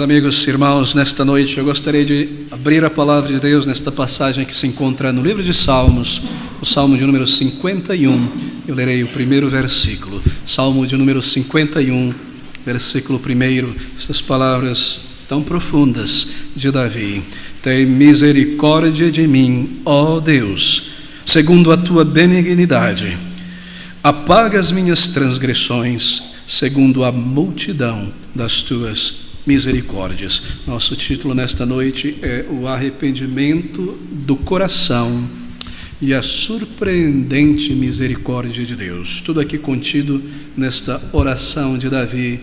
amigos, irmãos, nesta noite eu gostaria de abrir a palavra de Deus nesta passagem que se encontra no livro de Salmos, o Salmo de número 51. Eu lerei o primeiro versículo, Salmo de número 51, versículo 1, essas palavras tão profundas de Davi. Tem misericórdia de mim, ó Deus, segundo a tua benignidade. Apaga as minhas transgressões, segundo a multidão das tuas misericórdias. Nosso título nesta noite é o arrependimento do coração e a surpreendente misericórdia de Deus. Tudo aqui contido nesta oração de Davi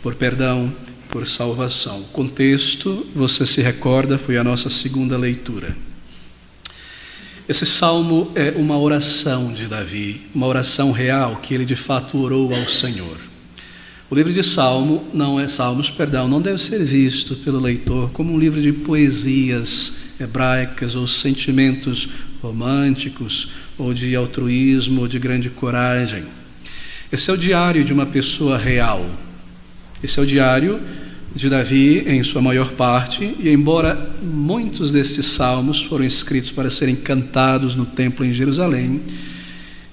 por perdão, por salvação. O contexto, você se recorda, foi a nossa segunda leitura. Esse salmo é uma oração de Davi, uma oração real que ele de fato orou ao Senhor. O livro de Salmos não deve ser visto pelo leitor como um livro de poesias hebraicas ou sentimentos românticos ou de altruísmo ou de grande coragem. Esse é o diário de uma pessoa real. Esse é o diário de Davi em sua maior parte, e embora muitos destes salmos foram escritos para serem cantados no templo em Jerusalém,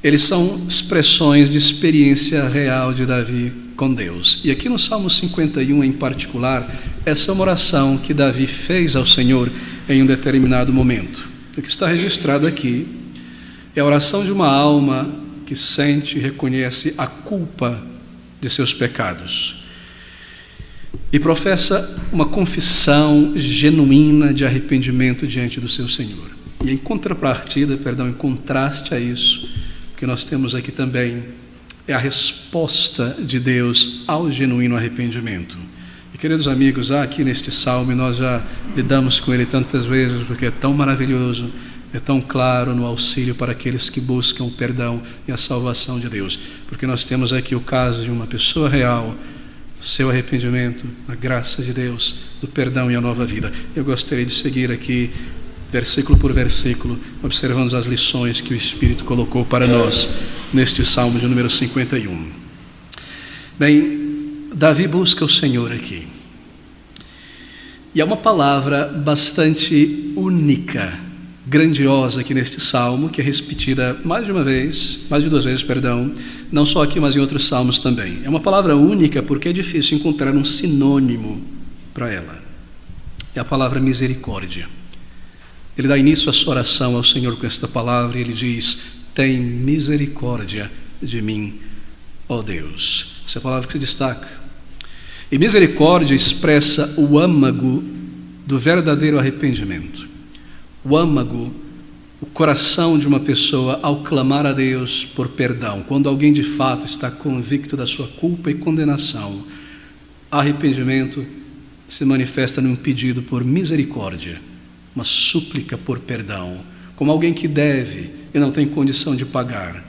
eles são expressões de experiência real de Davi com Deus. E aqui no Salmo 51 em particular, essa é uma oração que Davi fez ao Senhor em um determinado momento. O que está registrado aqui é a oração de uma alma que sente e reconhece a culpa de seus pecados e professa uma confissão genuína de arrependimento diante do seu Senhor. E em contrapartida, em contraste a isso, o que nós temos aqui também é a resposta de Deus ao genuíno arrependimento. E queridos amigos, aqui neste salmo, e nós já lidamos com ele tantas vezes, porque é tão maravilhoso, é tão claro no auxílio para aqueles que buscam o perdão e a salvação de Deus. Porque nós temos aqui o caso de uma pessoa real, seu arrependimento, a graça de Deus, do perdão e a nova vida. Eu gostaria de seguir aqui, versículo por versículo, observando as lições que o Espírito colocou para nós neste Salmo de número 51. Bem, Davi busca o Senhor aqui. E há uma palavra bastante única, grandiosa aqui neste Salmo, que é repetida mais de duas vezes, não só aqui, mas em outros salmos também. É uma palavra única porque é difícil encontrar um sinônimo para ela. É a palavra misericórdia. Ele dá início à sua oração ao Senhor com esta palavra e ele diz: tem misericórdia de mim, ó Deus. Essa é a palavra que se destaca. E misericórdia expressa o âmago do verdadeiro arrependimento. O âmago, o coração de uma pessoa ao clamar a Deus por perdão. Quando alguém de fato está convicto da sua culpa e condenação, arrependimento se manifesta num pedido por misericórdia, uma súplica por perdão, como alguém que deve e não tem condição de pagar,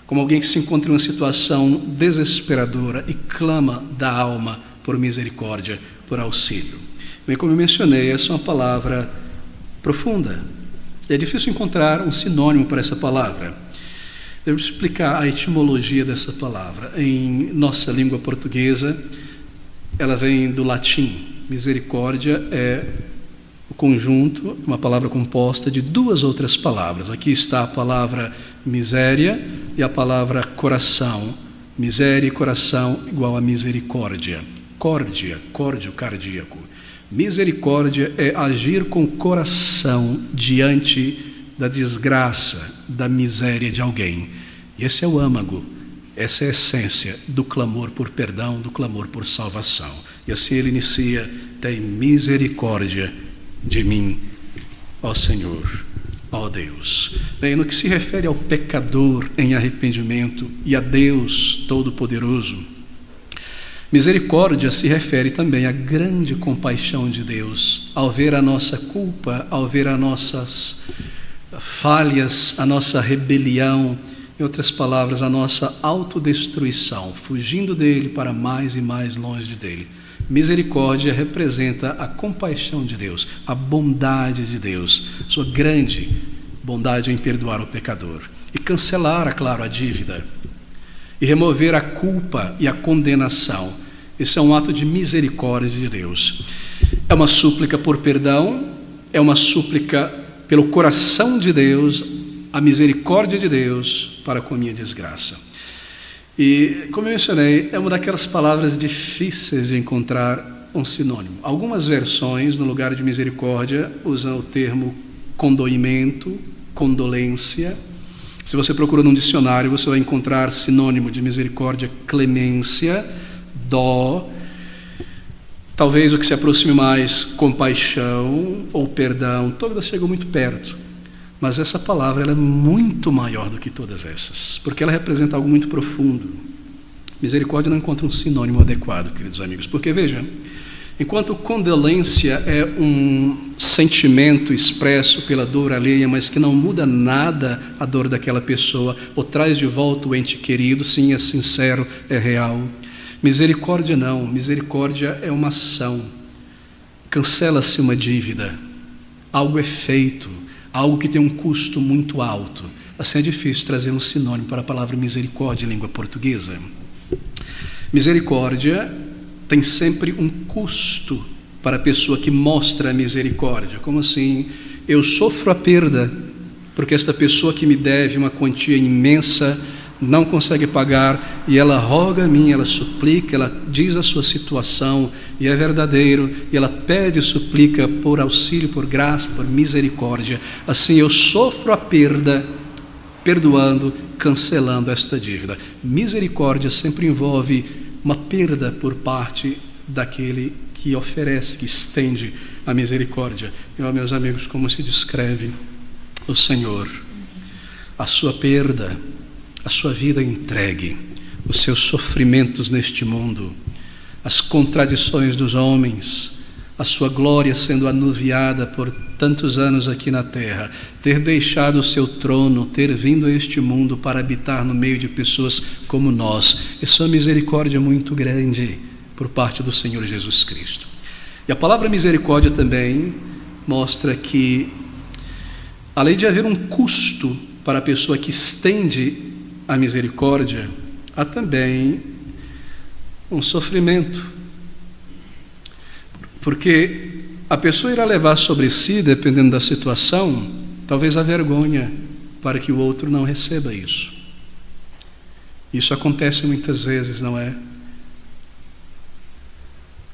como alguém que se encontra em uma situação desesperadora e clama da alma por misericórdia, por auxílio. Bem, como eu mencionei, essa é uma palavra profunda. É difícil encontrar um sinônimo para essa palavra. Eu vou explicar a etimologia dessa palavra. Em nossa língua portuguesa, ela vem do latim. Misericórdia é o conjunto, uma palavra composta de duas outras palavras. Aqui está a palavra miséria e a palavra coração. Miséria e coração igual a misericórdia. Córdio cardíaco. Misericórdia é agir com o coração diante da desgraça, da miséria de alguém. E esse é o âmago, essa é a essência do clamor por perdão, do clamor por salvação. E assim ele inicia: tem misericórdia de mim, ó Senhor, ó Deus. Bem, no que se refere ao pecador em arrependimento e a Deus Todo-Poderoso, misericórdia se refere também à grande compaixão de Deus, ao ver a nossa culpa, ao ver as nossas falhas, a nossa rebelião, em outras palavras, a nossa autodestruição, fugindo dele para mais e mais longe dele. Misericórdia representa a compaixão de Deus, a bondade de Deus, sua grande bondade em perdoar o pecador e cancelar, é claro, a dívida, e remover a culpa e a condenação. Esse é um ato de misericórdia de Deus. É uma súplica por perdão, é uma súplica pelo coração de Deus, a misericórdia de Deus para com a minha desgraça. E, como eu mencionei, é uma daquelas palavras difíceis de encontrar um sinônimo. Algumas versões, no lugar de misericórdia, usam o termo condoimento, condolência. Se você procura num dicionário, você vai encontrar sinônimo de misericórdia, clemência, dó. Talvez o que se aproxime mais, compaixão ou perdão. Todas chegam muito perto. Mas essa palavra ela é muito maior do que todas essas, porque ela representa algo muito profundo. Misericórdia não encontra um sinônimo adequado, queridos amigos, porque veja, enquanto condolência é um sentimento expresso pela dor alheia, mas que não muda nada a dor daquela pessoa, ou traz de volta o ente querido, sim, é sincero, é real. Misericórdia não, misericórdia é uma ação. Cancela-se uma dívida, algo é feito, algo que tem um custo muito alto. Assim é difícil trazer um sinônimo para a palavra misericórdia em língua portuguesa. Misericórdia tem sempre um custo para a pessoa que mostra a misericórdia. Como assim? Eu sofro a perda, porque esta pessoa que me deve uma quantia imensa não consegue pagar, e ela roga a mim, ela suplica, ela diz a sua situação, e é verdadeiro, e ela pede e suplica por auxílio, por graça, por misericórdia. Assim eu sofro a perda, perdoando, cancelando esta dívida. Misericórdia sempre envolve uma perda por parte daquele que oferece, que estende a misericórdia. E, meus amigos, como se descreve o Senhor? A sua perda, a sua vida entregue, os seus sofrimentos neste mundo, as contradições dos homens, a sua glória sendo anuviada por tantos anos aqui na terra, ter deixado o seu trono, ter vindo a este mundo para habitar no meio de pessoas como nós. Isso é uma misericórdia muito grande por parte do Senhor Jesus Cristo. E a palavra misericórdia também mostra que, além de haver um custo para a pessoa que estende a misericórdia, há também um sofrimento, porque a pessoa irá levar sobre si, dependendo da situação, talvez a vergonha, para que o outro não receba isso. Isso acontece muitas vezes, não é?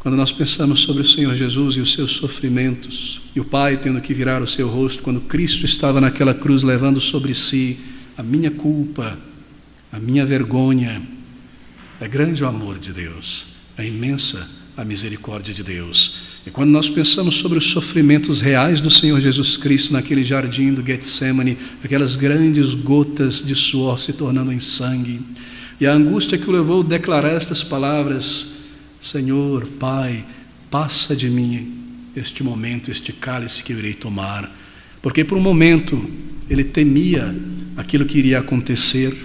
Quando nós pensamos sobre o Senhor Jesus e os seus sofrimentos, e o Pai tendo que virar o seu rosto, quando Cristo estava naquela cruz levando sobre si a minha culpa, a minha vergonha, é grande o amor de Deus, é imensa a misericórdia de Deus. E quando nós pensamos sobre os sofrimentos reais do Senhor Jesus Cristo naquele jardim do Getsemane, aquelas grandes gotas de suor se tornando em sangue, e a angústia que o levou a declarar estas palavras: Senhor, Pai, passa de mim este momento, este cálice que eu irei tomar, porque por um momento ele temia aquilo que iria acontecer,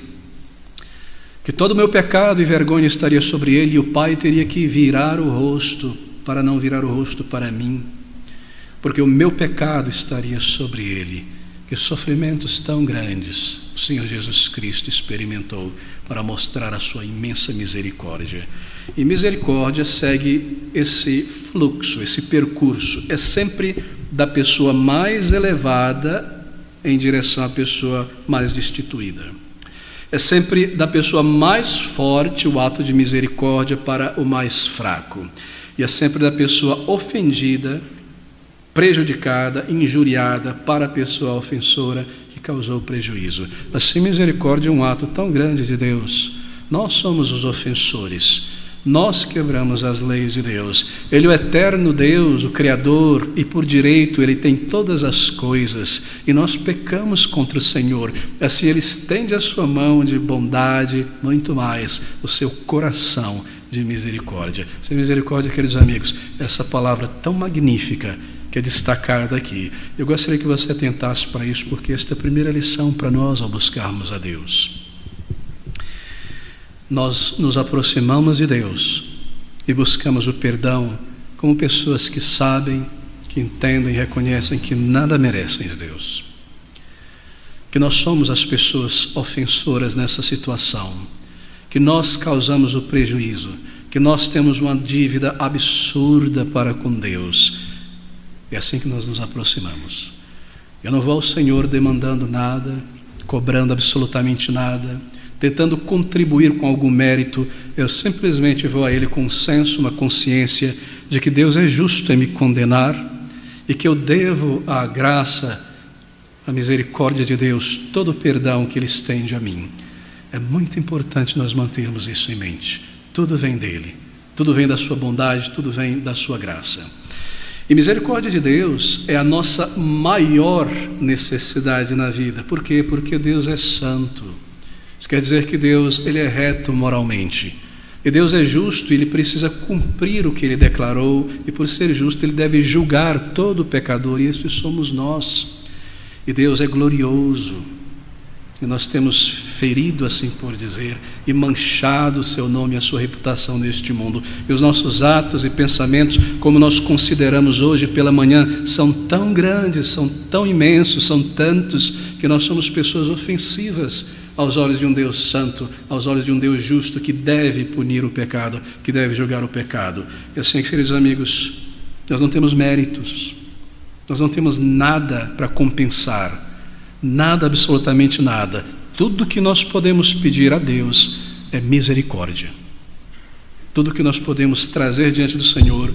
que todo o meu pecado e vergonha estaria sobre ele, e o Pai teria que virar o rosto para não virar o rosto para mim, porque o meu pecado estaria sobre ele. Que sofrimentos tão grandes o Senhor Jesus Cristo experimentou para mostrar a sua imensa misericórdia. E misericórdia segue esse fluxo, esse percurso, é sempre da pessoa mais elevada em direção à pessoa mais destituída. É sempre da pessoa mais forte o ato de misericórdia para o mais fraco. E é sempre da pessoa ofendida, prejudicada, injuriada para a pessoa ofensora que causou prejuízo. Assim, misericórdia é um ato tão grande de Deus. Nós somos os ofensores. Nós quebramos as leis de Deus. Ele é o eterno Deus, o Criador, e por direito Ele tem todas as coisas, e nós pecamos contra o Senhor. Assim Ele estende a sua mão de bondade, muito mais, o seu coração de misericórdia. Sem misericórdia, queridos amigos, essa palavra tão magnífica que é destacada aqui. Eu gostaria que você atentasse para isso, porque esta é a primeira lição para nós ao buscarmos a Deus. Nós nos aproximamos de Deus e buscamos o perdão como pessoas que sabem, que entendem e reconhecem que nada merecem de Deus. Que nós somos as pessoas ofensoras nessa situação, que nós causamos o prejuízo, que nós temos uma dívida absurda para com Deus. É assim que nós nos aproximamos. Eu não vou ao Senhor demandando nada, cobrando absolutamente nada, tentando contribuir com algum mérito. Eu simplesmente vou a Ele com um senso, uma consciência de que Deus é justo em me condenar e que eu devo à graça, à misericórdia de Deus, todo o perdão que Ele estende a mim. É muito importante nós mantermos isso em mente. Tudo vem dEle, tudo vem da sua bondade, tudo vem da sua graça. E misericórdia de Deus é a nossa maior necessidade na vida. Por quê? Porque Deus é santo. Isso quer dizer que Deus, Ele é reto moralmente. E Deus é justo e Ele precisa cumprir o que Ele declarou. E por ser justo, Ele deve julgar todo pecador. E estes somos nós. E Deus é glorioso. E nós temos ferido, assim por dizer, e manchado o seu nome e a sua reputação neste mundo. E os nossos atos e pensamentos, como nós consideramos hoje pela manhã, são tão grandes, são tão imensos, são tantos, que nós somos pessoas ofensivas aos olhos de um Deus santo, aos olhos de um Deus justo, que deve punir o pecado, que deve julgar o pecado. E assim, queridos amigos, nós não temos méritos, nós não temos nada para compensar, nada, absolutamente nada. Tudo que nós podemos pedir a Deus é misericórdia. Tudo que nós podemos trazer diante do Senhor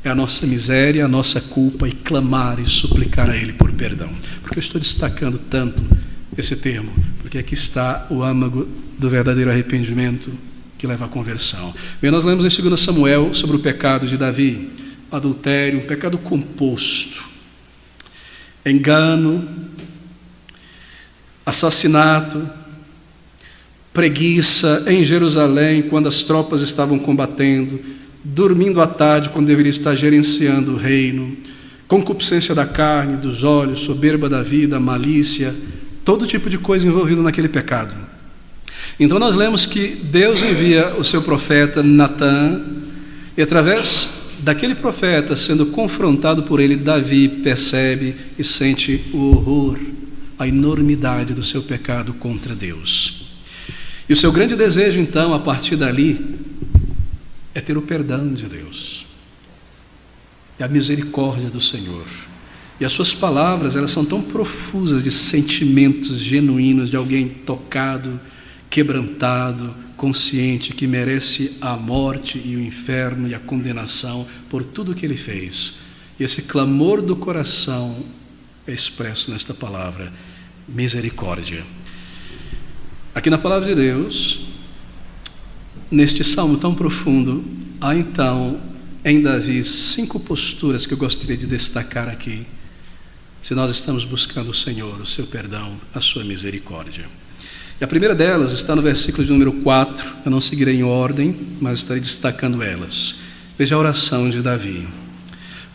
é a nossa miséria, a nossa culpa, e clamar e suplicar a Ele por perdão. Porque eu estou destacando tanto esse termo? Porque aqui está o âmago do verdadeiro arrependimento que leva à conversão. Bem, nós lemos em 2 Samuel sobre o pecado de Davi: adultério, um pecado composto, engano, assassinato, preguiça em Jerusalém quando as tropas estavam combatendo, dormindo à tarde quando deveria estar gerenciando o reino, concupiscência da carne, dos olhos, soberba da vida, malícia, todo tipo de coisa envolvida naquele pecado. Então nós lemos que Deus envia o seu profeta Natã, e através daquele profeta, sendo confrontado por ele, Davi percebe e sente o horror, a enormidade do seu pecado contra Deus. E o seu grande desejo, então, a partir dali, é ter o perdão de Deus, é a misericórdia do Senhor. E as suas palavras, elas são tão profusas de sentimentos genuínos de alguém tocado, quebrantado, consciente que merece a morte e o inferno e a condenação por tudo o que ele fez. E esse clamor do coração é expresso nesta palavra, misericórdia. Aqui na palavra de Deus, neste salmo tão profundo, há então em Davi 5 posturas que eu gostaria de destacar aqui, se nós estamos buscando o Senhor, o seu perdão, a sua misericórdia. E a primeira delas está no versículo de número 4, eu não seguirei em ordem, mas estarei destacando elas. Veja a oração de Davi: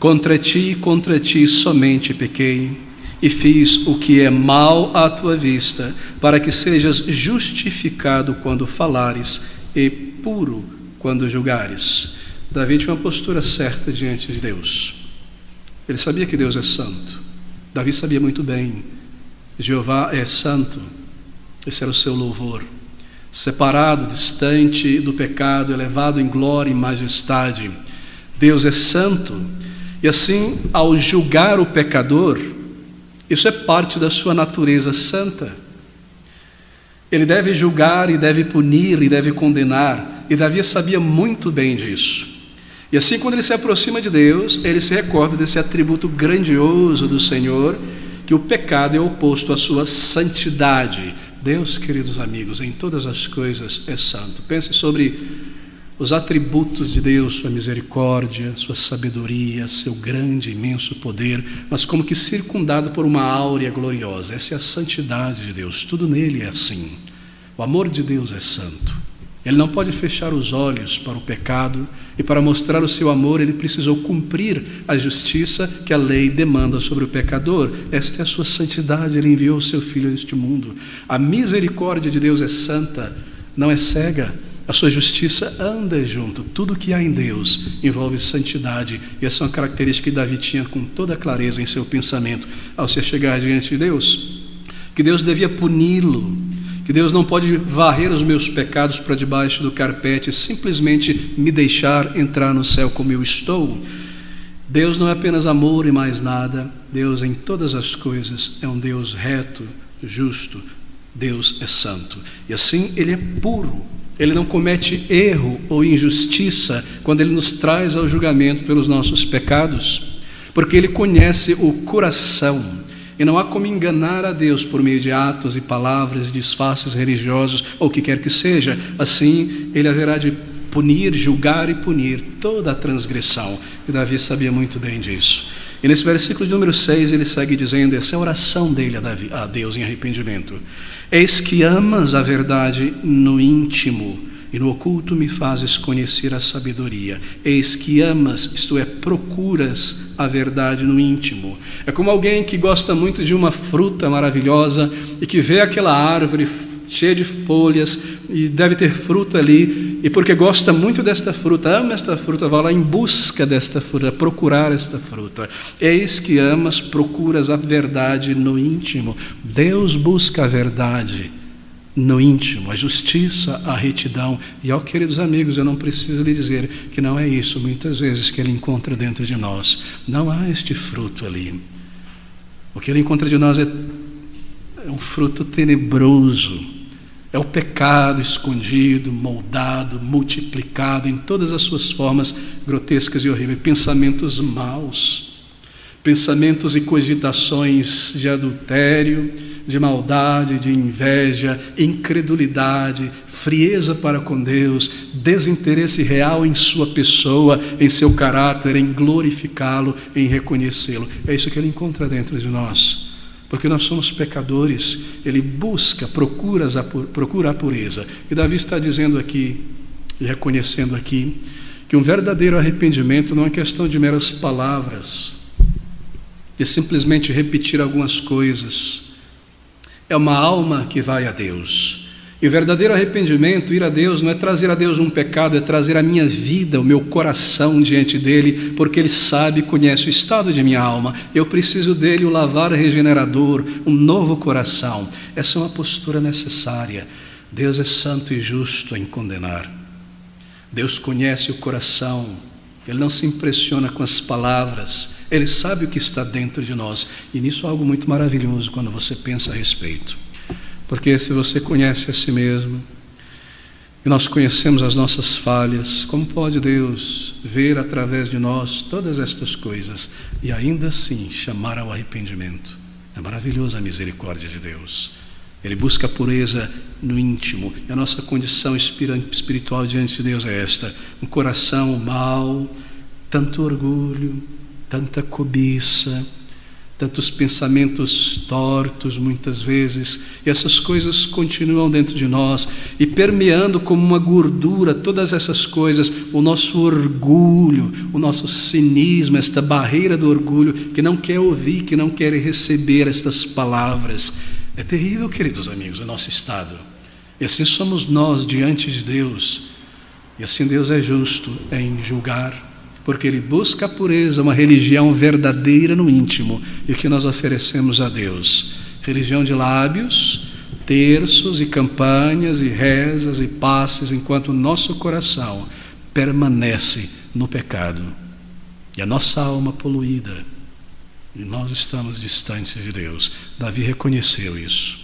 contra ti somente pequei, e fiz o que é mal à tua vista, para que sejas justificado quando falares e puro quando julgares. Davi tinha uma postura certa diante de Deus. Ele sabia que Deus é santo. Davi sabia muito bem, Jeová é santo. Esse era o seu louvor. Separado, distante do pecado, elevado em glória e majestade. Deus é santo. E assim, ao julgar o pecador, isso é parte da sua natureza santa. Ele deve julgar e deve punir e deve condenar. E Davi sabia muito bem disso. E assim, quando ele se aproxima de Deus, ele se recorda desse atributo grandioso do Senhor, que o pecado é oposto à sua santidade. Deus, queridos amigos, em todas as coisas é santo. Pense sobre os atributos de Deus, sua misericórdia, sua sabedoria, seu grande, imenso poder, mas como que circundado por uma áurea gloriosa. Essa é a santidade de Deus, tudo nele é assim. O amor de Deus é santo. Ele não pode fechar os olhos para o pecado, e para mostrar o seu amor, ele precisou cumprir a justiça que a lei demanda sobre o pecador. Esta é a sua santidade, ele enviou o seu Filho a este mundo. A misericórdia de Deus é santa, não é cega. A sua justiça anda junto. Tudo que há em Deus envolve santidade, e essa é uma característica que Davi tinha com toda clareza em seu pensamento ao se chegar diante de Deus, que Deus devia puni-lo, que Deus não pode varrer os meus pecados para debaixo do carpete, simplesmente me deixar entrar no céu como eu estou. Deus não é apenas amor e mais nada. Deus em todas as coisas é um Deus reto, justo. Deus é santo. E assim Ele é puro. Ele não comete erro ou injustiça quando Ele nos traz ao julgamento pelos nossos pecados, porque Ele conhece o coração. E não há como enganar a Deus por meio de atos e palavras, disfarces religiosos ou o que quer que seja. Assim, Ele haverá de punir, julgar e punir toda a transgressão. E Davi sabia muito bem disso. E nesse versículo de número 6, ele segue dizendo, essa é a oração dele a Deus em arrependimento: eis que amas a verdade no íntimo, e no oculto me fazes conhecer a sabedoria. Eis que amas, isto é, procuras a verdade no íntimo. É como alguém que gosta muito de uma fruta maravilhosa e que vê aquela árvore cheia de folhas e deve ter fruta ali, e porque gosta muito desta fruta, ama esta fruta, vai lá em busca desta fruta, procurar esta fruta. Eis que amas, procuras a verdade no íntimo. Deus busca a verdade no íntimo, a justiça, a retidão. E, ó, queridos amigos, eu não preciso lhe dizer que não é isso muitas vezes que Ele encontra dentro de nós. Não há este fruto ali. O que Ele encontra de nós é um fruto tenebroso. É o pecado escondido, moldado, multiplicado em todas as suas formas grotescas e horríveis. Pensamentos maus, pensamentos e cogitações de adultério, de maldade, de inveja, incredulidade, frieza para com Deus, desinteresse real em sua pessoa, em seu caráter, em glorificá-lo, em reconhecê-lo. É isso que Ele encontra dentro de nós. Porque nós somos pecadores. Ele busca, procura a pureza. E Davi está dizendo aqui, e reconhecendo aqui, que um verdadeiro arrependimento não é questão de meras palavras, de simplesmente repetir algumas coisas. É uma alma que vai a Deus. E o verdadeiro arrependimento, ir a Deus, não é trazer a Deus um pecado, é trazer a minha vida, o meu coração diante dEle, porque Ele sabe e conhece o estado de minha alma. Eu preciso dEle, o lavar regenerador, um novo coração. Essa é uma postura necessária. Deus é santo e justo em condenar. Deus conhece o coração. Ele não se impressiona com as palavras. Ele sabe o que está dentro de nós. E nisso há algo muito maravilhoso quando você pensa a respeito. Porque se você conhece a si mesmo, e nós conhecemos as nossas falhas, como pode Deus ver através de nós todas estas coisas e ainda assim chamar ao arrependimento? É maravilhosa a misericórdia de Deus. Ele busca a pureza no íntimo, e a nossa condição espiritual diante de Deus é esta: um coração mau, tanto orgulho, tanta cobiça, tantos pensamentos tortos muitas vezes, e essas coisas continuam dentro de nós e permeando como uma gordura todas essas coisas, o nosso orgulho, o nosso cinismo, esta barreira do orgulho que não quer ouvir, que não quer receber estas palavras. É terrível, queridos amigos, o nosso estado. E assim somos nós diante de Deus, e assim Deus é justo em julgar, porque Ele busca a pureza, uma religião verdadeira no íntimo, e o que nós oferecemos a Deus: religião de lábios, terços e campanhas e rezas e passes, enquanto o nosso coração permanece no pecado, e a nossa alma poluída, e nós estamos distantes de Deus. Davi reconheceu isso.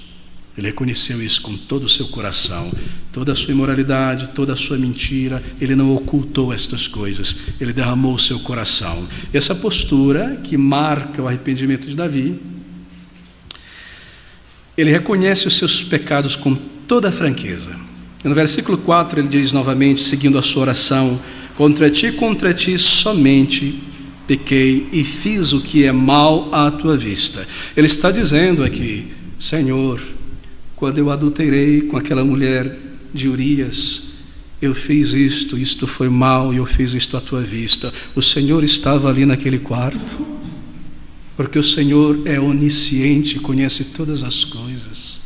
Ele reconheceu isso com todo o seu coração, toda a sua imoralidade, toda a sua mentira. Ele não ocultou estas coisas, ele derramou o seu coração. E essa postura que marca o arrependimento de Davi, ele reconhece os seus pecados com toda a franqueza. E no versículo 4 ele diz novamente, seguindo a sua oração: contra ti somente pequei e fiz o que é mal à tua vista. Ele está dizendo aqui: Senhor, quando eu adulterei com aquela mulher de Urias, eu fiz isto foi mal e eu fiz isto à tua vista. O Senhor estava ali naquele quarto, porque o Senhor é onisciente, conhece todas as coisas.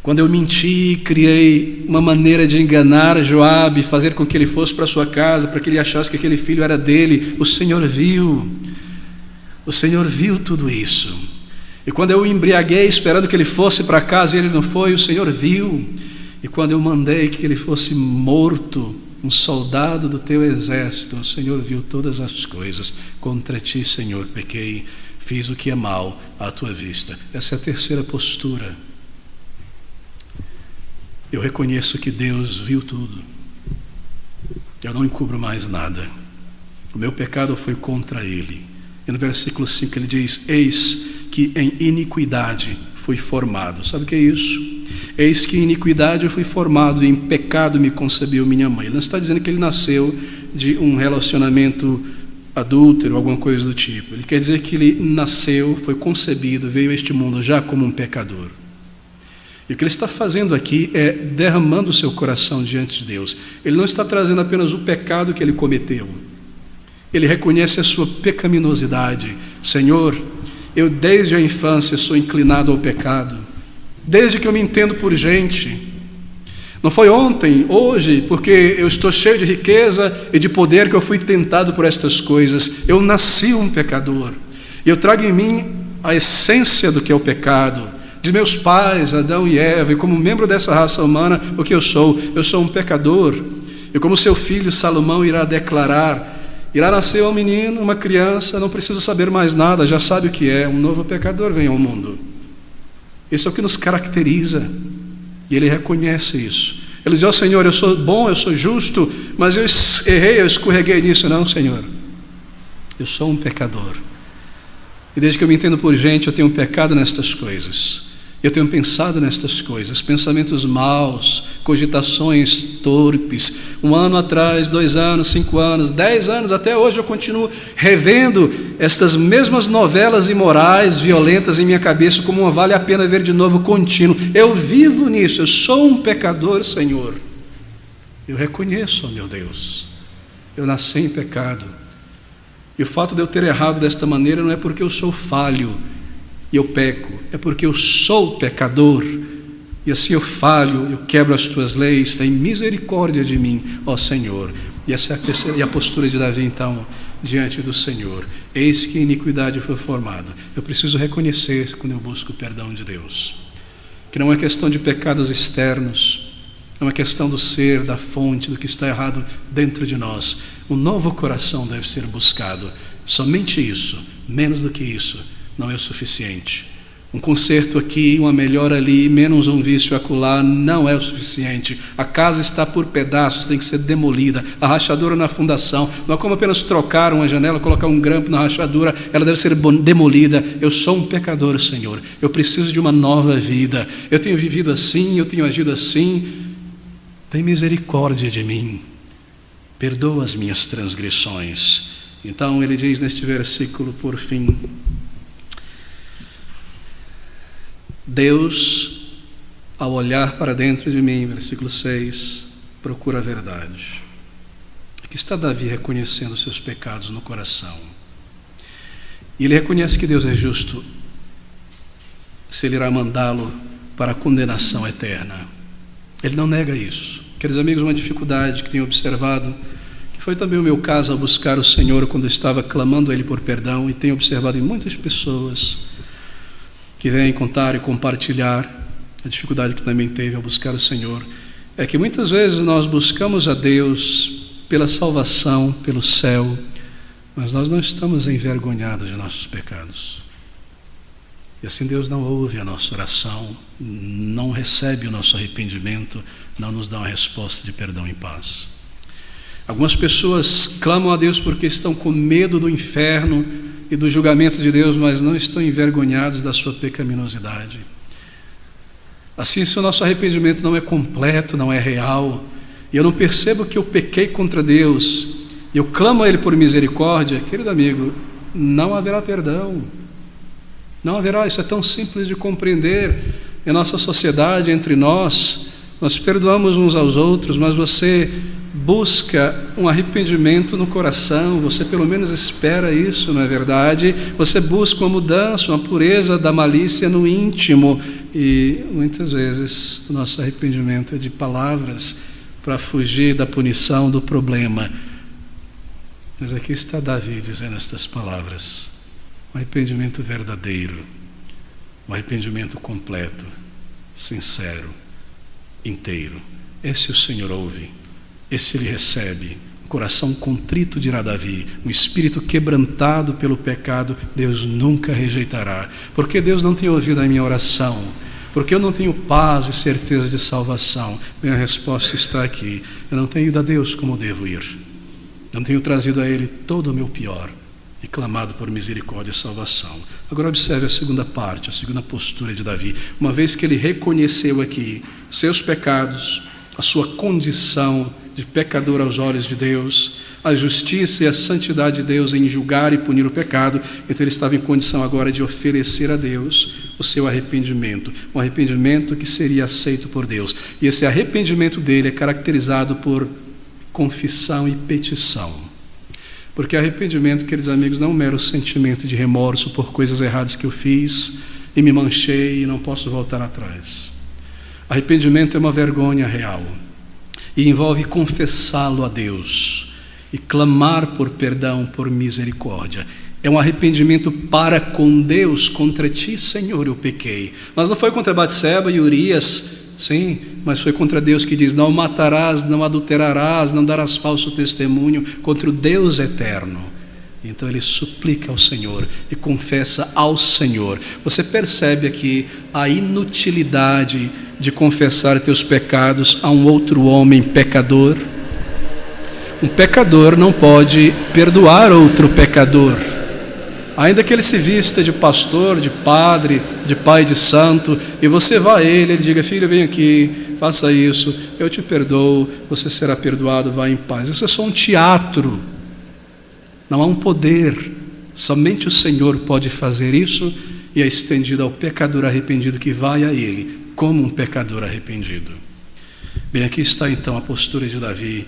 Quando eu menti, criei uma maneira de enganar Joabe, fazer com que ele fosse para sua casa, para que ele achasse que aquele filho era dele, o Senhor viu tudo isso. E quando eu o embriaguei esperando que ele fosse para casa e ele não foi, o Senhor viu. E quando eu mandei que ele fosse morto, um soldado do teu exército, o Senhor viu todas as coisas. Contra ti, Senhor, pequei, fiz o que é mal à tua vista. Essa é a terceira postura. Eu reconheço que Deus viu tudo. Eu não encubro mais nada. O meu pecado foi contra ele. E no versículo 5 ele diz: eis que em iniquidade fui formado. Sabe o que é isso? Eis que em iniquidade eu fui formado, e em pecado me concebeu minha mãe. Ele não está dizendo que ele nasceu de um relacionamento adúltero, alguma coisa do tipo. Ele quer dizer que ele nasceu, foi concebido, veio a este mundo já como um pecador. E o que ele está fazendo aqui é derramando o seu coração diante de Deus. Ele não está trazendo apenas o pecado que ele cometeu. Ele reconhece a sua pecaminosidade. Senhor, eu desde a infância sou inclinado ao pecado. Desde que eu me entendo por gente. Não foi ontem, hoje, porque eu estou cheio de riqueza e de poder que eu fui tentado por estas coisas. Eu nasci um pecador. E eu trago em mim a essência do que é o pecado. De meus pais, Adão e Eva, e como membro dessa raça humana, o que eu sou? Eu sou um pecador. E como seu filho Salomão irá declarar, irá nascer um menino, uma criança, não precisa saber mais nada, já sabe o que é, um novo pecador vem ao mundo. Isso é o que nos caracteriza, e ele reconhece isso. Ele diz: ó Senhor, eu sou bom, eu sou justo, mas eu errei, eu escorreguei nisso. Não, Senhor, eu sou um pecador. E desde que eu me entendo por gente, eu tenho pecado nestas coisas. Eu tenho pensado nestas coisas, pensamentos maus, cogitações torpes. 1 ano atrás, 2 anos, 5 anos, 10 anos, até hoje eu continuo revendo estas mesmas novelas imorais, violentas em minha cabeça, como uma vale a pena ver de novo contínuo. Eu vivo nisso, eu sou um pecador, Senhor. Eu reconheço, meu Deus, eu nasci em pecado. E o fato de eu ter errado desta maneira não é porque eu sou falho e eu peco, é porque eu sou pecador, e assim eu falho, eu quebro as tuas leis. Tem misericórdia de mim, ó Senhor. E essa é a postura de Davi, então, diante do Senhor. Eis que iniquidade foi formada. Eu preciso reconhecer, quando eu busco o perdão de Deus, que não é questão de pecados externos, não é questão do ser, da fonte, do que está errado dentro de nós. Um novo coração deve ser buscado. Somente isso, menos do que isso, não é o suficiente. Um conserto aqui, uma melhora ali, menos um vício acolá, não é o suficiente. A casa está por pedaços, tem que ser demolida. A rachadura na fundação, não é como apenas trocar uma janela, colocar um grampo na rachadura, ela deve ser demolida. Eu sou um pecador, Senhor. Eu preciso de uma nova vida. Eu tenho vivido assim, eu tenho agido assim. Tem misericórdia de mim. Perdoa as minhas transgressões. Então ele diz neste versículo, por fim: Deus, ao olhar para dentro de mim, versículo 6, procura a verdade. Aqui está Davi reconhecendo os seus pecados no coração. E ele reconhece que Deus é justo, se ele irá mandá-lo para a condenação eterna. Ele não nega isso. Queridos amigos, uma dificuldade que tenho observado, que foi também o meu caso ao buscar o Senhor quando eu estava clamando a Ele por perdão, e tenho observado em muitas pessoas que vêm contar e compartilhar a dificuldade que também teve ao buscar o Senhor, é que muitas vezes nós buscamos a Deus pela salvação, pelo céu, mas nós não estamos envergonhados de nossos pecados. E assim Deus não ouve a nossa oração, não recebe o nosso arrependimento, não nos dá uma resposta de perdão e paz. Algumas pessoas clamam a Deus porque estão com medo do inferno e do julgamento de Deus, mas não estão envergonhados da sua pecaminosidade. Assim, se o nosso arrependimento não é completo, não é real, e eu não percebo que eu pequei contra Deus, e eu clamo a Ele por misericórdia, querido amigo, não haverá perdão. Não haverá, isso é tão simples de compreender. Em nossa sociedade, entre nós perdoamos uns aos outros, mas você busca um arrependimento no coração, você pelo menos espera isso, não é verdade? Você busca uma mudança, uma pureza da malícia no íntimo, e muitas vezes o nosso arrependimento é de palavras para fugir da punição, do problema. Mas aqui está Davi dizendo estas palavras: um arrependimento verdadeiro, um arrependimento completo, sincero, inteiro. Esse o Senhor ouve, esse Ele recebe. Um coração contrito, dirá Davi, um espírito quebrantado pelo pecado, Deus nunca rejeitará. Porque Deus não tem ouvido a minha oração? Porque eu não tenho paz e certeza de salvação? Minha resposta está aqui: eu não tenho ido a Deus como devo ir. Não tenho trazido a Ele todo o meu pior e clamado por misericórdia e salvação. Agora observe a segunda parte, a segunda postura de Davi. Uma vez que ele reconheceu aqui seus pecados, a sua condição de pecador aos olhos de Deus, a justiça e a santidade de Deus em julgar e punir o pecado, então ele estava em condição agora de oferecer a Deus o seu arrependimento, um arrependimento que seria aceito por Deus. E esse arrependimento dele é caracterizado por confissão e petição. Porque arrependimento, queridos amigos, não é um mero sentimento de remorso por coisas erradas que eu fiz e me manchei e não posso voltar atrás. Arrependimento é uma vergonha real e envolve confessá-lo a Deus e clamar por perdão, por misericórdia. É um arrependimento para com Deus: contra ti, Senhor, eu pequei. Mas não foi contra Batseba e Urias, sim, mas foi contra Deus, que diz: não matarás, não adulterarás, não darás falso testemunho, contra o Deus eterno. Então ele suplica ao Senhor e confessa ao Senhor. Você percebe aqui a inutilidade de confessar teus pecados a um outro homem pecador? Um pecador não pode perdoar outro pecador. Ainda que ele se vista de pastor, de padre, de pai de santo, e você vá a ele diga: filho, vem aqui, faça isso, eu te perdoo, você será perdoado, vá em paz. Isso é só um teatro, não há um poder. Somente o Senhor pode fazer isso, e é estendido ao pecador arrependido que vai a ele, como um pecador arrependido. Bem, aqui está então a postura de Davi.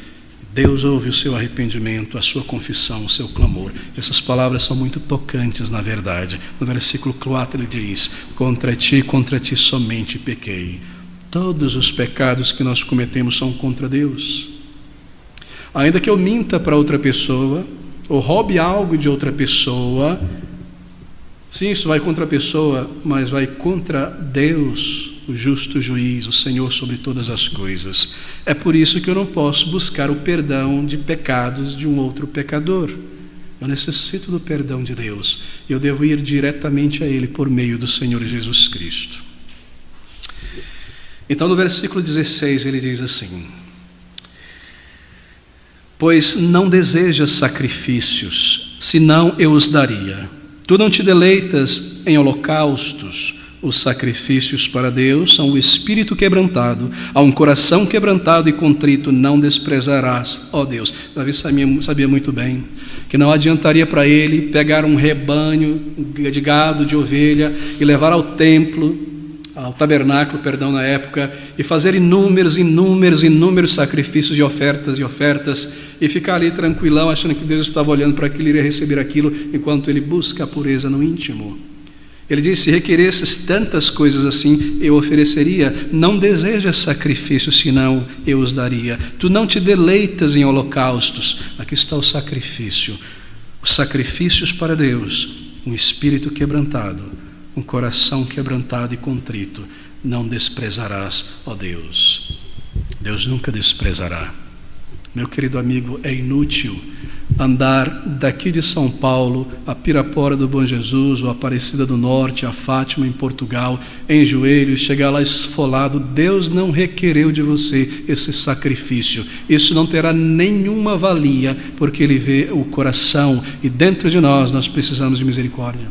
Deus ouve o seu arrependimento, a sua confissão, o seu clamor. Essas palavras são muito tocantes, na verdade. No versículo 4 ele diz: contra ti somente pequei. Todos os pecados que nós cometemos são contra Deus. Ainda que eu minta para outra pessoa, ou roube algo de outra pessoa, sim, isso vai contra a pessoa, mas vai contra Deus, o justo juiz, o Senhor sobre todas as coisas. É por isso que eu não posso buscar o perdão de pecados de um outro pecador. Eu necessito do perdão de Deus. Eu devo ir diretamente a Ele por meio do Senhor Jesus Cristo. Então no versículo 16 ele diz assim: pois não desejas sacrifícios, senão eu os daria. Tu não te deleitas em holocaustos. Os sacrifícios para Deus são o espírito quebrantado. A um coração quebrantado e contrito não desprezarás, ó Deus. Davi sabia muito bem que não adiantaria para ele pegar um rebanho de gado, de ovelha, e levar ao templo, ao tabernáculo, na época, e fazer inúmeros sacrifícios e ofertas, e ficar ali tranquilão, achando que Deus estava olhando para aquilo e iria receber aquilo, enquanto ele busca a pureza no íntimo. Ele diz: se requeresses tantas coisas assim, eu ofereceria. Não desejas sacrifícios, senão eu os daria. Tu não te deleitas em holocaustos. Aqui está o sacrifício. Os sacrifícios para Deus: um espírito quebrantado, um coração quebrantado e contrito, não desprezarás, ó Deus. Deus nunca desprezará. Meu querido amigo, é inútil andar daqui de São Paulo a Pirapora do Bom Jesus, ou Aparecida do Norte, a Fátima em Portugal, em joelhos, chegar lá esfolado. Deus não requereu de você esse sacrifício. Isso não terá nenhuma valia, porque Ele vê o coração, e dentro de nós precisamos de misericórdia.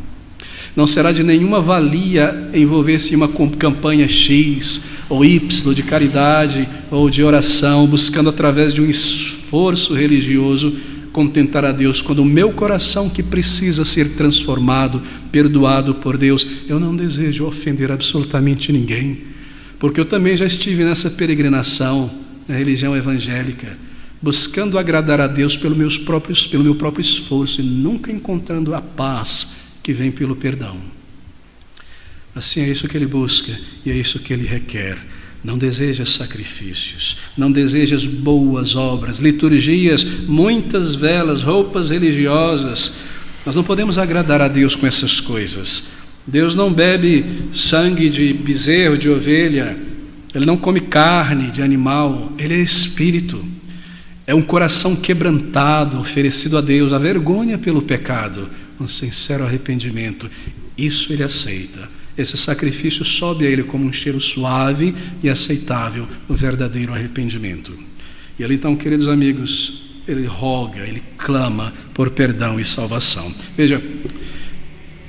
Não será de nenhuma valia envolver-se em uma campanha X ou Y de caridade ou de oração, buscando através de um esforço religioso contentar a Deus, quando o meu coração, que precisa ser transformado, perdoado por Deus. Eu não desejo ofender absolutamente ninguém, porque eu também já estive nessa peregrinação na religião evangélica, buscando agradar a Deus pelo meu próprio esforço, e nunca encontrando a paz que vem pelo perdão. Assim é isso que Ele busca, e é isso que Ele requer. Não desejas sacrifícios, não desejas boas obras, liturgias, muitas velas, roupas religiosas. Nós não podemos agradar a Deus com essas coisas. Deus não bebe sangue de bezerro, de ovelha. Ele não come carne de animal. Ele é espírito. É um coração quebrantado, oferecido a Deus, a vergonha pelo pecado, um sincero arrependimento. Isso ele aceita. Esse sacrifício sobe a ele como um cheiro suave e aceitável, o verdadeiro arrependimento. E ele então, queridos amigos, ele roga, ele clama por perdão e salvação. Veja,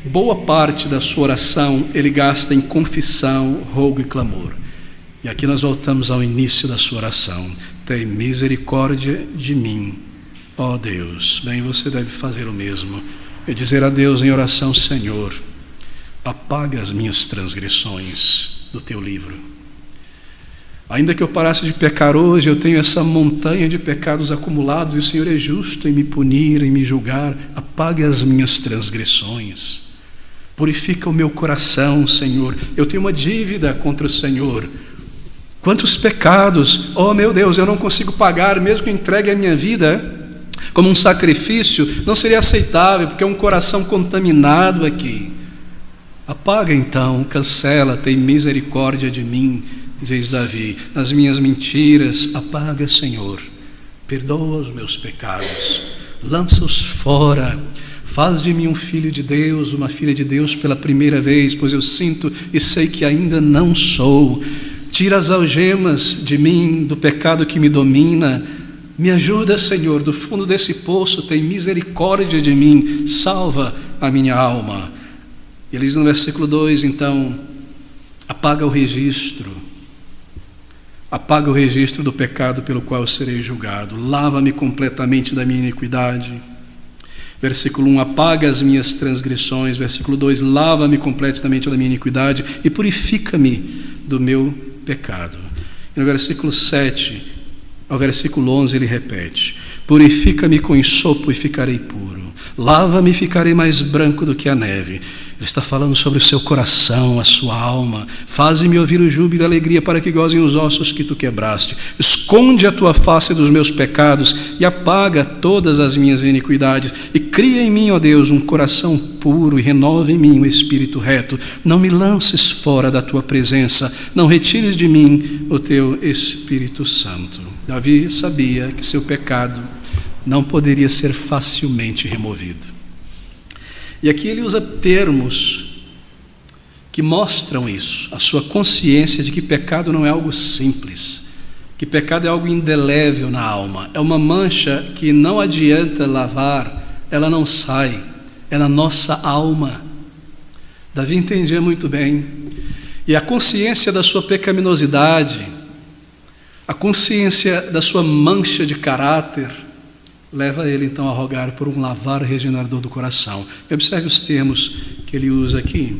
boa parte da sua oração ele gasta em confissão, rogo e clamor. E aqui nós voltamos ao início da sua oração. Tem misericórdia de mim, ó Deus. Bem, você deve fazer o mesmo e dizer a Deus em oração: Senhor, apaga as minhas transgressões do teu livro. Ainda que eu parasse de pecar hoje, eu tenho essa montanha de pecados acumulados e o Senhor é justo em me punir, em me julgar. Apaga as minhas transgressões. Purifica o meu coração, Senhor. Eu tenho uma dívida contra o Senhor. Quantos pecados, oh meu Deus, eu não consigo pagar, mesmo que entregue a minha vida como um sacrifício, não seria aceitável, porque é um coração contaminado aqui. Apaga então, cancela, tem misericórdia de mim, diz Davi. As minhas mentiras, apaga, Senhor. Perdoa os meus pecados, lança-os fora. Faz de mim um filho de Deus, uma filha de Deus pela primeira vez, pois eu sinto e sei que ainda não sou. Tira as algemas de mim, do pecado que me domina. Me ajuda, Senhor, do fundo desse poço, tem misericórdia de mim, salva a minha alma. E ele diz no versículo 2, então, apaga o registro do pecado pelo qual eu serei julgado. Lava-me completamente da minha iniquidade. Versículo 1, apaga as minhas transgressões. Versículo 2, lava-me completamente da minha iniquidade e purifica-me do meu pecado. E no versículo 7 ao versículo 11 ele repete: purifica-me com ensopo e ficarei puro, lava-me e ficarei mais branco do que a neve. Ele está falando sobre o seu coração, a sua alma. Faze-me ouvir o júbilo e a alegria, para que gozem os ossos que tu quebraste. Esconde a tua face dos meus pecados e apaga todas as minhas iniquidades. E cria em mim, ó Deus, um coração puro e renova em mim um espírito reto. Não me lances fora da tua presença, não retires de mim o teu Espírito Santo. Davi sabia que seu pecado não poderia ser facilmente removido. E aqui ele usa termos que mostram isso, a sua consciência de que pecado não é algo simples, que pecado é algo indelével na alma, é uma mancha que não adianta lavar, ela não sai, é na nossa alma. Davi entendia muito bem, e a consciência da sua pecaminosidade, a consciência da sua mancha de caráter, leva ele então a rogar por um lavar regenerador do coração. Observe os termos que ele usa aqui.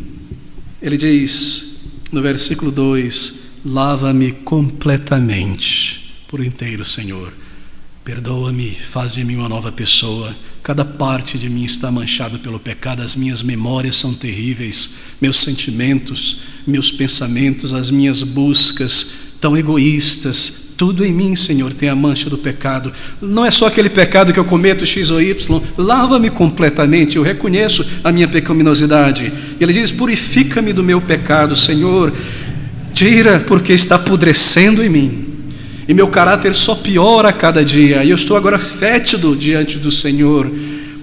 Ele diz no versículo 2: lava-me completamente, por inteiro, Senhor. Perdoa-me, faz de mim uma nova pessoa. Cada parte de mim está manchada pelo pecado, as minhas memórias são terríveis, meus sentimentos, meus pensamentos, as minhas buscas tão egoístas. Tudo em mim, Senhor, tem a mancha do pecado. Não é só aquele pecado que eu cometo X ou Y. Lava-me completamente, eu reconheço a minha pecaminosidade. E ele diz: purifica-me do meu pecado, Senhor. Tira, porque está apodrecendo em mim. E meu caráter só piora a cada dia. E eu estou agora fétido diante do Senhor.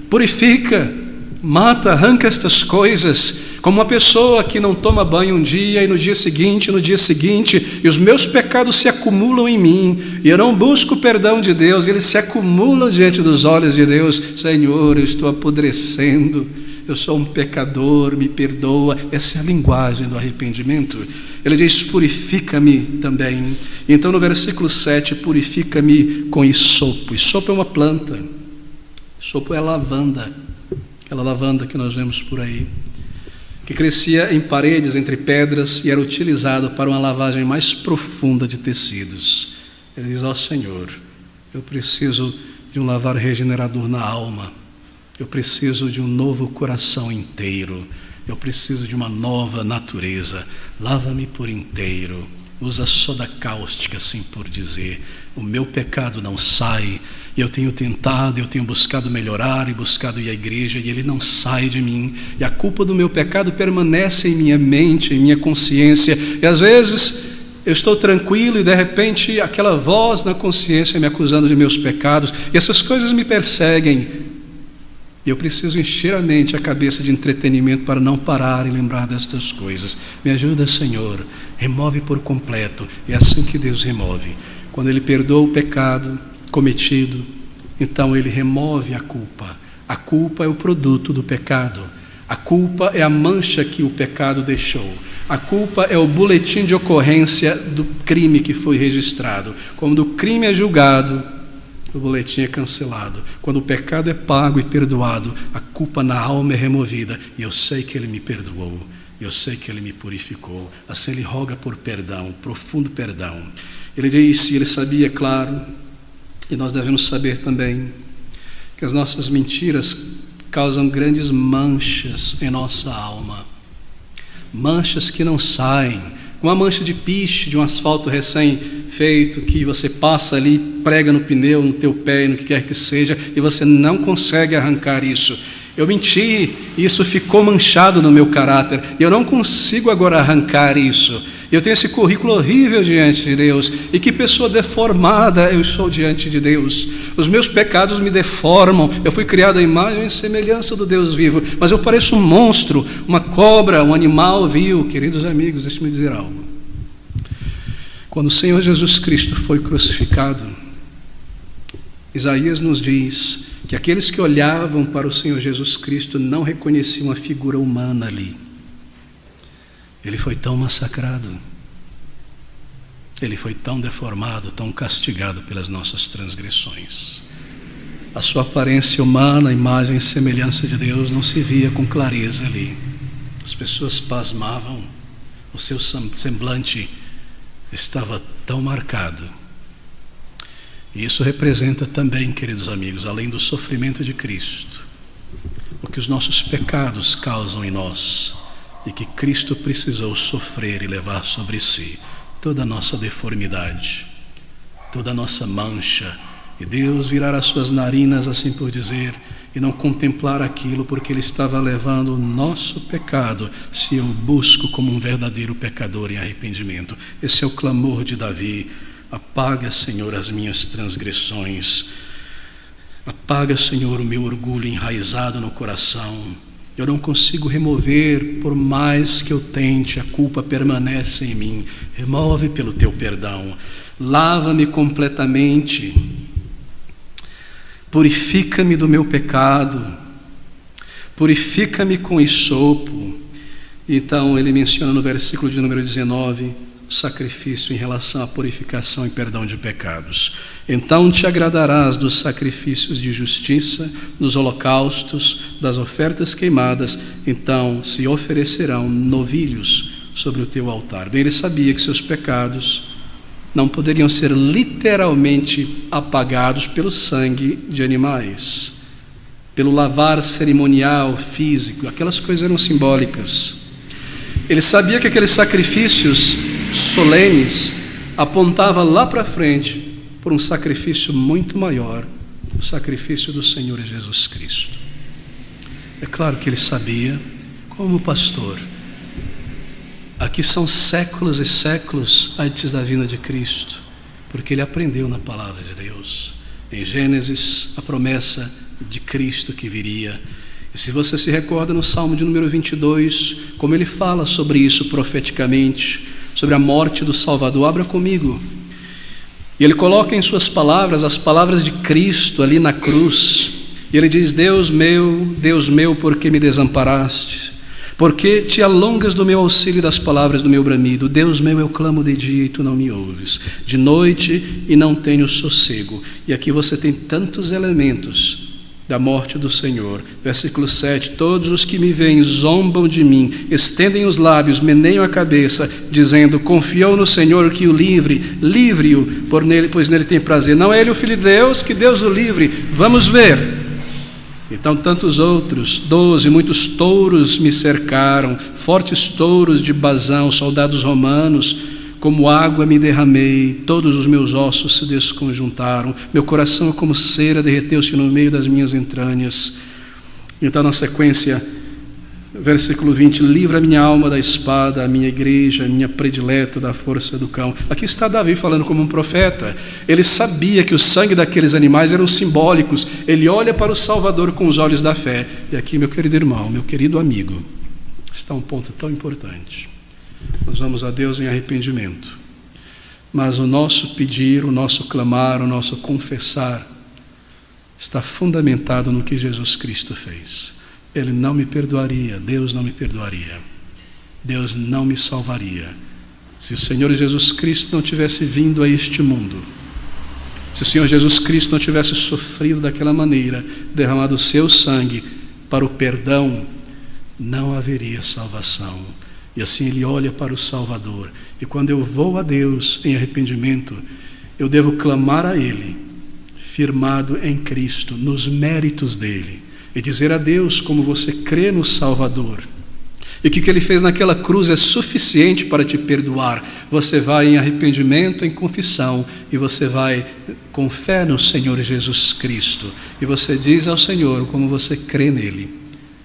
Purifica, mata, arranca estas coisas. Como uma pessoa que não toma banho um dia e no dia seguinte, e os meus pecados se acumulam em mim, e eu não busco o perdão de Deus, eles se acumulam diante dos olhos de Deus. Senhor, eu estou apodrecendo, eu sou um pecador, me perdoa. Essa é a linguagem do arrependimento. Ele diz: purifica-me também. Então no versículo 7, purifica-me com isopo. Isopo é uma planta, isopo é a lavanda, aquela lavanda que nós vemos por aí, que crescia em paredes entre pedras e era utilizado para uma lavagem mais profunda de tecidos. Ele diz: ó Senhor, eu preciso de um lavar regenerador na alma, eu preciso de um novo coração inteiro, eu preciso de uma nova natureza. Lava-me por inteiro. Usa soda cáustica, assim por dizer. O meu pecado não sai, E eu tenho tentado, eu tenho buscado melhorar e buscado ir à igreja, e ele não sai de mim. E a culpa do meu pecado permanece em minha mente, em minha consciência. E às vezes eu estou tranquilo e de repente aquela voz na consciência me acusando de meus pecados. E essas coisas me perseguem. E eu preciso encher a mente, a cabeça de entretenimento para não parar e lembrar destas coisas. Me ajuda, Senhor. Remove por completo. É assim que Deus remove. Quando Ele perdoa o pecado cometido, então Ele remove a culpa. A culpa é o produto do pecado. A culpa é a mancha que o pecado deixou. A culpa é o boletim de ocorrência do crime que foi registrado. Quando o crime é julgado, o boletim é cancelado. Quando o pecado é pago e perdoado, a culpa na alma é removida. E eu sei que Ele me perdoou. Eu sei que Ele me purificou. Assim Ele roga por perdão, profundo perdão. Ele disse, Ele sabia, claro, e nós devemos saber também, que as nossas mentiras causam grandes manchas em nossa alma. Manchas que não saem. Uma mancha de piche de um asfalto recém-feito, que você passa ali, prega no pneu, no teu pé, no que quer que seja, e você não consegue arrancar isso. Eu menti, e isso ficou manchado no meu caráter, e eu não consigo agora arrancar isso. Eu tenho esse currículo horrível diante de Deus, e que pessoa deformada eu sou diante de Deus. Os meus pecados me deformam. Eu fui criado à imagem e semelhança do Deus vivo, mas eu pareço um monstro, uma cobra, um animal vil. Queridos amigos, deixe-me dizer algo. Quando o Senhor Jesus Cristo foi crucificado, Isaías nos diz que aqueles que olhavam para o Senhor Jesus Cristo não reconheciam a figura humana ali. Ele foi tão massacrado, ele foi tão deformado, tão castigado pelas nossas transgressões. A sua aparência humana, a imagem e semelhança de Deus não se via com clareza ali. As pessoas pasmavam, o seu semblante estava tão marcado. E isso representa também, queridos amigos, além do sofrimento de Cristo, o que os nossos pecados causam em nós, e que Cristo precisou sofrer e levar sobre si toda a nossa deformidade, toda a nossa mancha, e Deus virar as suas narinas, assim por dizer, e não contemplar aquilo, porque Ele estava levando o nosso pecado, se eu busco como um verdadeiro pecador em arrependimento. Esse é o clamor de Davi: apaga, Senhor, as minhas transgressões, apaga, Senhor, o meu orgulho enraizado no coração. Eu não consigo remover, por mais que eu tente, a culpa permanece em mim. Remove pelo teu perdão, lava-me completamente, purifica-me do meu pecado, purifica-me com esopo. Então ele menciona no versículo de número 19 o sacrifício em relação à purificação e perdão de pecados. Então te agradarás dos sacrifícios de justiça, dos holocaustos, das ofertas queimadas, então se oferecerão novilhos sobre o teu altar. Bem, ele sabia que seus pecados não poderiam ser literalmente apagados pelo sangue de animais, pelo lavar cerimonial, físico. Aquelas coisas eram simbólicas. Ele sabia que aqueles sacrifícios solenes apontavam lá para frente por um sacrifício muito maior, o sacrifício do Senhor Jesus Cristo. É claro que ele sabia, como pastor, aqui são séculos e séculos antes da vinda de Cristo, porque ele aprendeu na palavra de Deus. Em Gênesis, a promessa de Cristo que viria. E se você se recorda no Salmo de número 22, como ele fala sobre isso profeticamente, sobre a morte do Salvador, abra comigo. E ele coloca em suas palavras, as palavras de Cristo ali na cruz. E ele diz: Deus meu, por que me desamparaste? Por que te alongas do meu auxílio e das palavras do meu bramido? Deus meu, eu clamo de dia e tu não me ouves, de noite e não tenho sossego. E aqui você tem tantos elementos da morte do Senhor. Versículo 7, todos os que me veem zombam de mim, estendem os lábios, meneiam a cabeça, dizendo: confiou no Senhor que o livre-o, pois nele tem prazer. Não é ele o Filho de Deus? Que Deus o livre. Vamos ver. Então tantos outros, 12, muitos touros me cercaram, fortes touros de Bazão, soldados romanos, como água me derramei, todos os meus ossos se desconjuntaram, meu coração como cera derreteu-se no meio das minhas entranhas. Então, na sequência, versículo 20, livra a minha alma da espada, a minha igreja, a minha predileta da força do cão. Aqui está Davi falando como um profeta. Ele sabia que o sangue daqueles animais eram simbólicos. Ele olha para o Salvador com os olhos da fé. E aqui, meu querido irmão, meu querido amigo, está um ponto tão importante. Nós vamos a Deus em arrependimento, mas o nosso pedir, o nosso clamar, o nosso confessar está fundamentado no que Jesus Cristo fez. Ele não me perdoaria, Deus não me perdoaria, Deus não me salvaria se o Senhor Jesus Cristo não tivesse vindo a este mundo, se o Senhor Jesus Cristo não tivesse sofrido daquela maneira, derramado o seu sangue para o perdão, não haveria salvação. E assim ele olha para o Salvador. E quando eu vou a Deus em arrependimento, eu devo clamar a Ele, firmado em Cristo, nos méritos dEle, e dizer a Deus como você crê no Salvador, e que o que Ele fez naquela cruz é suficiente para te perdoar. Você vai em arrependimento, em confissão, e você vai com fé no Senhor Jesus Cristo, e você diz ao Senhor como você crê nele,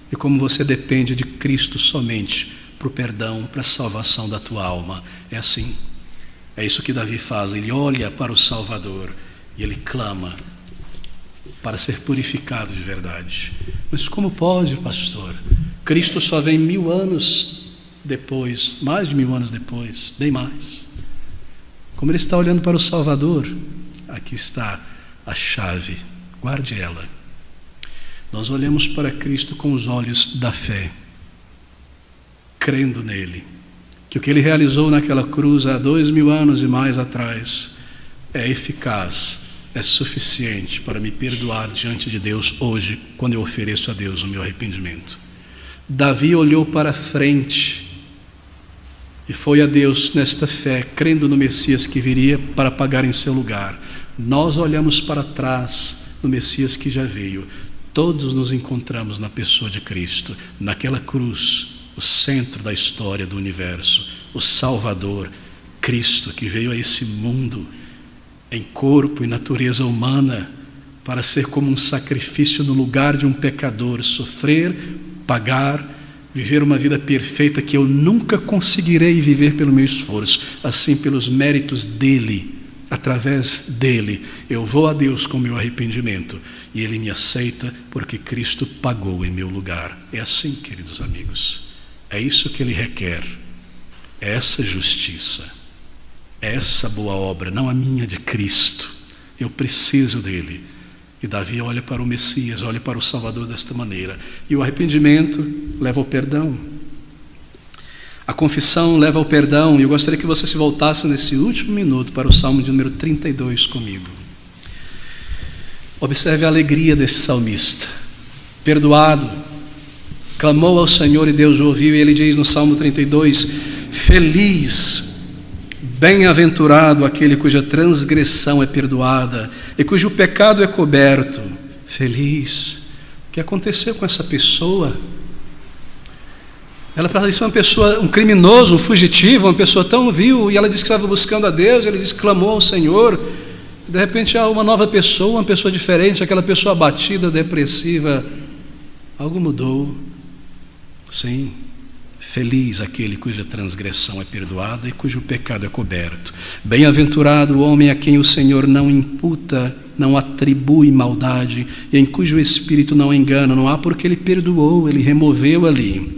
e como você depende de Cristo somente, para o perdão, para a salvação da tua alma. É assim, é isso que Davi faz. Ele olha para o Salvador e ele clama para ser purificado de verdade. Mas como pode, pastor? Cristo só vem 1000 anos depois, mais de 1000 anos depois, bem mais. Como ele está olhando para o Salvador, aqui está a chave, guarde ela. Nós olhamos para Cristo com os olhos da fé, crendo nele, que o que ele realizou naquela cruz há 2000 anos e mais atrás é eficaz, é suficiente para me perdoar diante de Deus hoje, quando eu ofereço a Deus o meu arrependimento. Davi olhou para frente e foi a Deus nesta fé, crendo no Messias que viria para pagar em seu lugar. Nós olhamos para trás no Messias que já veio. Todos nos encontramos na pessoa de Cristo, naquela cruz, o centro da história do universo, o Salvador, Cristo, que veio a esse mundo em corpo e natureza humana para ser como um sacrifício no lugar de um pecador, sofrer, pagar, viver uma vida perfeita que eu nunca conseguirei viver pelo meu esforço, assim pelos méritos dele, através dele, eu vou a Deus com meu arrependimento e ele me aceita porque Cristo pagou em meu lugar. É assim, queridos amigos. É isso que ele requer, é essa justiça, é essa boa obra, não a minha, de Cristo. Eu preciso dele. E Davi olha para o Messias, olha para o Salvador desta maneira. E o arrependimento leva ao perdão. A confissão leva ao perdão. E eu gostaria que você se voltasse nesse último minuto para o Salmo de número 32 comigo. Observe a alegria desse salmista. Perdoado, clamou ao Senhor e Deus o ouviu, e ele diz no Salmo 32, feliz, bem-aventurado aquele cuja transgressão é perdoada e cujo pecado é coberto. Feliz. O que aconteceu com essa pessoa? Ela parecia uma pessoa, um criminoso, um fugitivo, uma pessoa tão vil, e ela disse que estava buscando a Deus, ele disse que clamou ao Senhor. De repente há uma nova pessoa, uma pessoa diferente, aquela pessoa abatida, depressiva. Algo mudou. Sim, feliz aquele cuja transgressão é perdoada e cujo pecado é coberto. Bem-aventurado o homem a quem o Senhor não imputa, não atribui maldade, e em cujo espírito não engana. Não há porque ele perdoou, ele removeu ali.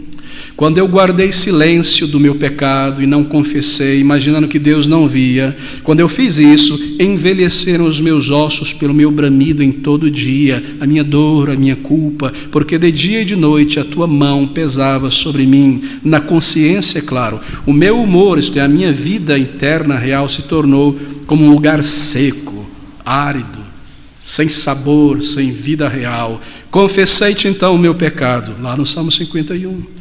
Quando eu guardei silêncio do meu pecado e não confessei, imaginando que Deus não via, quando eu fiz isso, envelheceram os meus ossos pelo meu bramido em todo dia, a minha dor, a minha culpa, porque de dia e de noite a tua mão pesava sobre mim. Na consciência, é claro, o meu humor, isto é, a minha vida interna real, se tornou como um lugar seco, árido, sem sabor, sem vida real. Confessei-te então o meu pecado, lá no Salmo 51.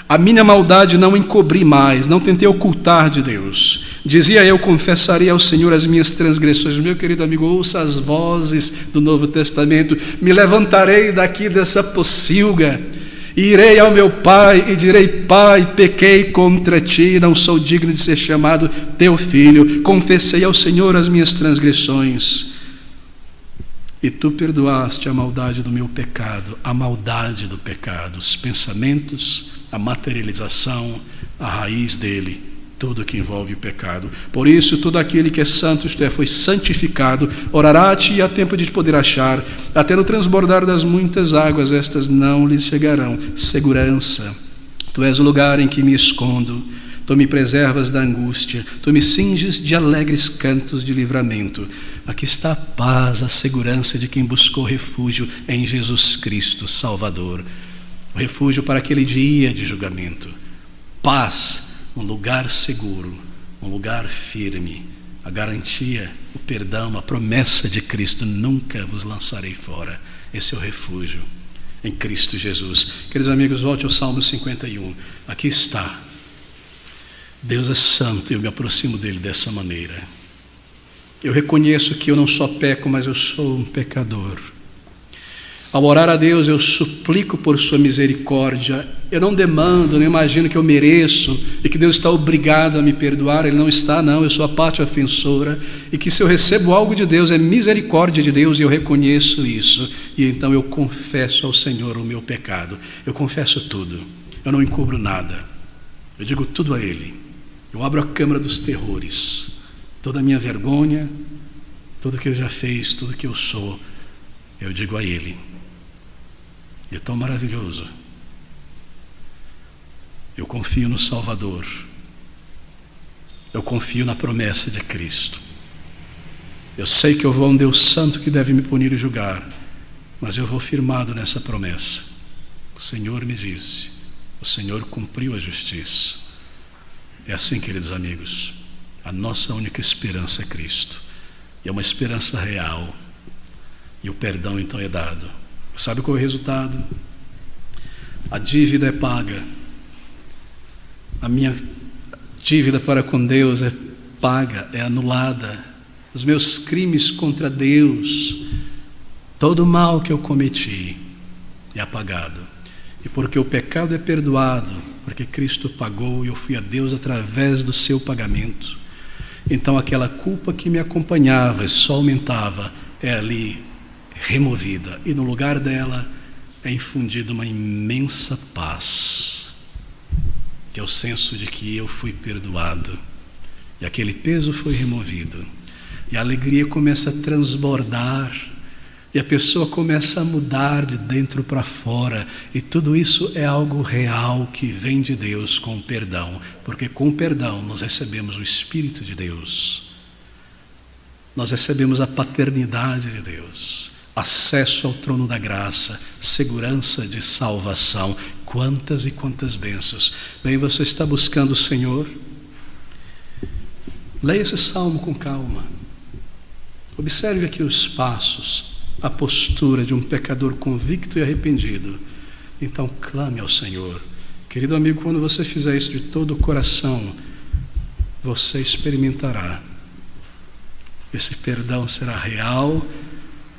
A minha maldade não encobri mais, não tentei ocultar de Deus. Dizia eu, confessaria ao Senhor as minhas transgressões. Meu querido amigo, ouça as vozes do Novo Testamento. Me levantarei daqui dessa pocilga Irei ao meu pai e direi: Pai, pequei contra ti, não sou digno de ser chamado teu filho. Confessei ao Senhor as minhas transgressões, e tu perdoaste a maldade do meu pecado, a maldade do pecado, os pensamentos, a materialização, a raiz dele, tudo que envolve o pecado. Por isso, todo aquele que é santo, isto é, foi santificado, orará a ti e há tempo de te poder achar, até no transbordar das muitas águas, estas não lhes chegarão. Segurança. Tu és o lugar em que me escondo, tu me preservas da angústia, tu me cinges de alegres cantos de livramento. Aqui está a paz, a segurança de quem buscou refúgio em Jesus Cristo, Salvador. O refúgio para aquele dia de julgamento. Paz, um lugar seguro, um lugar firme, a garantia, o perdão, a promessa de Cristo: nunca vos lançarei fora. Esse é o refúgio em Cristo Jesus. Queridos amigos, volte ao Salmo 51. Aqui está. Deus é santo e eu me aproximo dele dessa maneira. Eu reconheço que eu não só peco, mas eu sou um pecador. Ao orar a Deus, eu suplico por sua misericórdia. Eu não demando, não imagino que eu mereço e que Deus está obrigado a me perdoar. Ele não está, não. Eu sou a parte ofensora. E que se eu recebo algo de Deus, é misericórdia de Deus, e eu reconheço isso. E então eu confesso ao Senhor o meu pecado. Eu confesso tudo. Eu não encubro nada. Eu digo tudo a Ele. Eu abro a câmara dos terrores. Toda a minha vergonha, tudo que eu já fiz, tudo que eu sou, eu digo a Ele. E é tão maravilhoso. Eu confio no Salvador. Eu confio na promessa de Cristo. Eu sei que eu vou a um Deus santo que deve me punir e julgar, mas eu vou firmado nessa promessa. O Senhor me disse, o Senhor cumpriu a justiça. É assim, queridos amigos, a nossa única esperança é Cristo. E é uma esperança real. E o perdão então é dado. Sabe qual é o resultado? A dívida é paga. A minha dívida para com Deus é paga, é anulada. Os meus crimes contra Deus, todo o mal que eu cometi é apagado. E porque o pecado é perdoado, porque Cristo pagou e eu fui a Deus através do seu pagamento, então aquela culpa que me acompanhava e só aumentava é ali removida, e no lugar dela é infundida uma imensa paz, que é o senso de que eu fui perdoado e aquele peso foi removido, e a alegria começa a transbordar, e a pessoa começa a mudar de dentro para fora, e tudo isso é algo real que vem de Deus com o perdão, porque com o perdão nós recebemos o Espírito de Deus, nós recebemos a paternidade de Deus, acesso ao trono da graça, segurança de salvação. Quantas e quantas bênçãos. Bem, você está buscando o Senhor? Leia esse salmo com calma. Observe aqui os passos, a postura de um pecador convicto e arrependido. Então clame ao Senhor. Querido amigo, quando você fizer isso de todo o coração, você experimentará. Esse perdão será real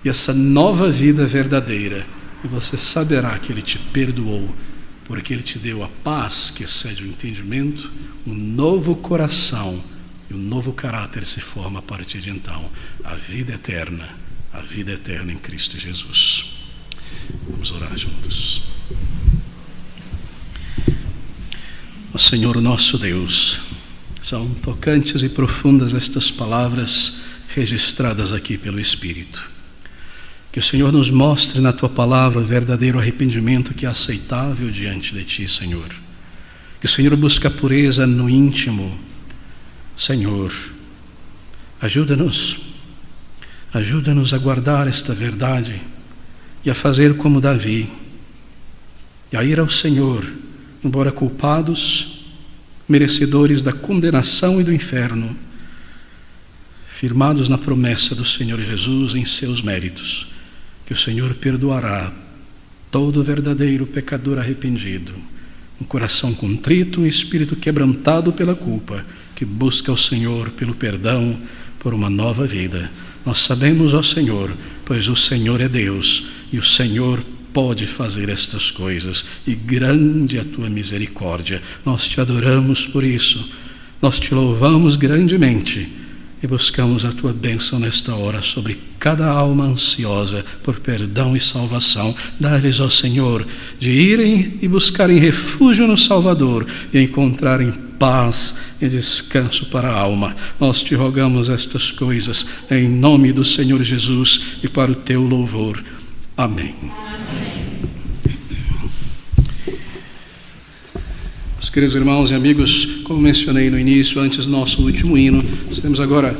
e essa nova vida verdadeira. E você saberá que Ele te perdoou, porque Ele te deu a paz que excede o entendimento, um novo coração, e um novo caráter se forma a partir de então. A vida eterna em Cristo Jesus. Vamos orar juntos. Ó Senhor nosso Deus, são tocantes e profundas estas palavras registradas aqui pelo Espírito. Que o Senhor nos mostre na Tua palavra o verdadeiro arrependimento que é aceitável diante de Ti, Senhor. Que o Senhor busque a pureza no íntimo. Senhor, ajuda-nos a guardar esta verdade e a fazer como Davi, e a ir ao Senhor, embora culpados, merecedores da condenação e do inferno, firmados na promessa do Senhor Jesus em seus méritos, que o Senhor perdoará todo verdadeiro pecador arrependido, um coração contrito, um espírito quebrantado pela culpa, que busca o Senhor pelo perdão, por uma nova vida. Nós sabemos, ó Senhor, pois o Senhor é Deus, e o Senhor pode fazer estas coisas, e grande é a tua misericórdia. Nós te adoramos por isso, nós te louvamos grandemente e buscamos a tua bênção nesta hora sobre cada alma ansiosa por perdão e salvação. Dá-lhes, ó Senhor, de irem e buscarem refúgio no Salvador e encontrarem paz e descanso para a alma. Nós te rogamos estas coisas em nome do Senhor Jesus e para o teu louvor. Amém. Meus queridos irmãos e amigos, como mencionei no início, antes do nosso último hino, nós temos agora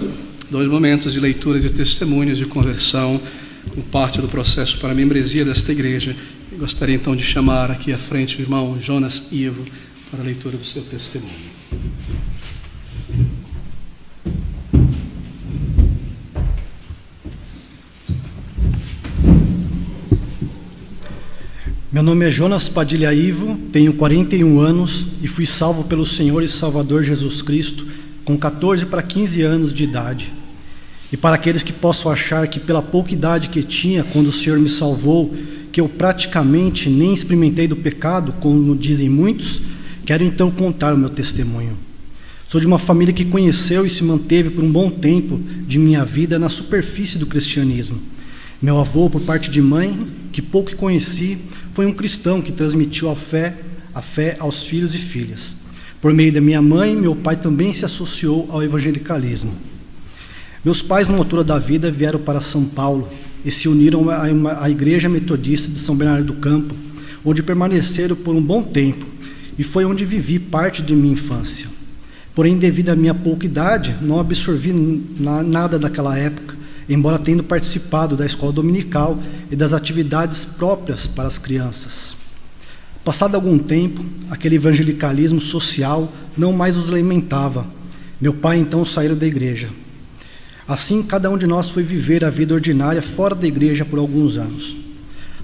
2 momentos de leitura de testemunhos de conversão, como parte do processo para a membresia desta igreja. Eu gostaria então de chamar aqui à frente o irmão Jonas Ivo para a leitura do seu testemunho. Meu nome é Jonas Padilha Ivo, tenho 41 anos e fui salvo pelo Senhor e Salvador Jesus Cristo com 14 para 15 anos de idade. E para aqueles que possam achar que pela pouca idade que tinha quando o Senhor me salvou, que eu praticamente nem experimentei do pecado, como dizem muitos, quero então contar o meu testemunho. Sou de uma família que conheceu e se manteve por um bom tempo de minha vida na superfície do cristianismo. Meu avô, por parte de mãe, que pouco conheci, foi um cristão que transmitiu a fé aos filhos e filhas. Por meio da minha mãe, meu pai também se associou ao evangelicalismo. Meus pais, numa altura da vida, vieram para São Paulo e se uniram à Igreja Metodista de São Bernardo do Campo, onde permaneceram por um bom tempo, e foi onde vivi parte de minha infância. Porém, devido à minha pouca idade, não absorvi nada daquela época, embora tendo participado da escola dominical e das atividades próprias para as crianças. Passado algum tempo, aquele evangelicalismo social não mais os alimentava. Meu pai então saiu da igreja. Assim, cada um de nós foi viver a vida ordinária fora da igreja por alguns anos.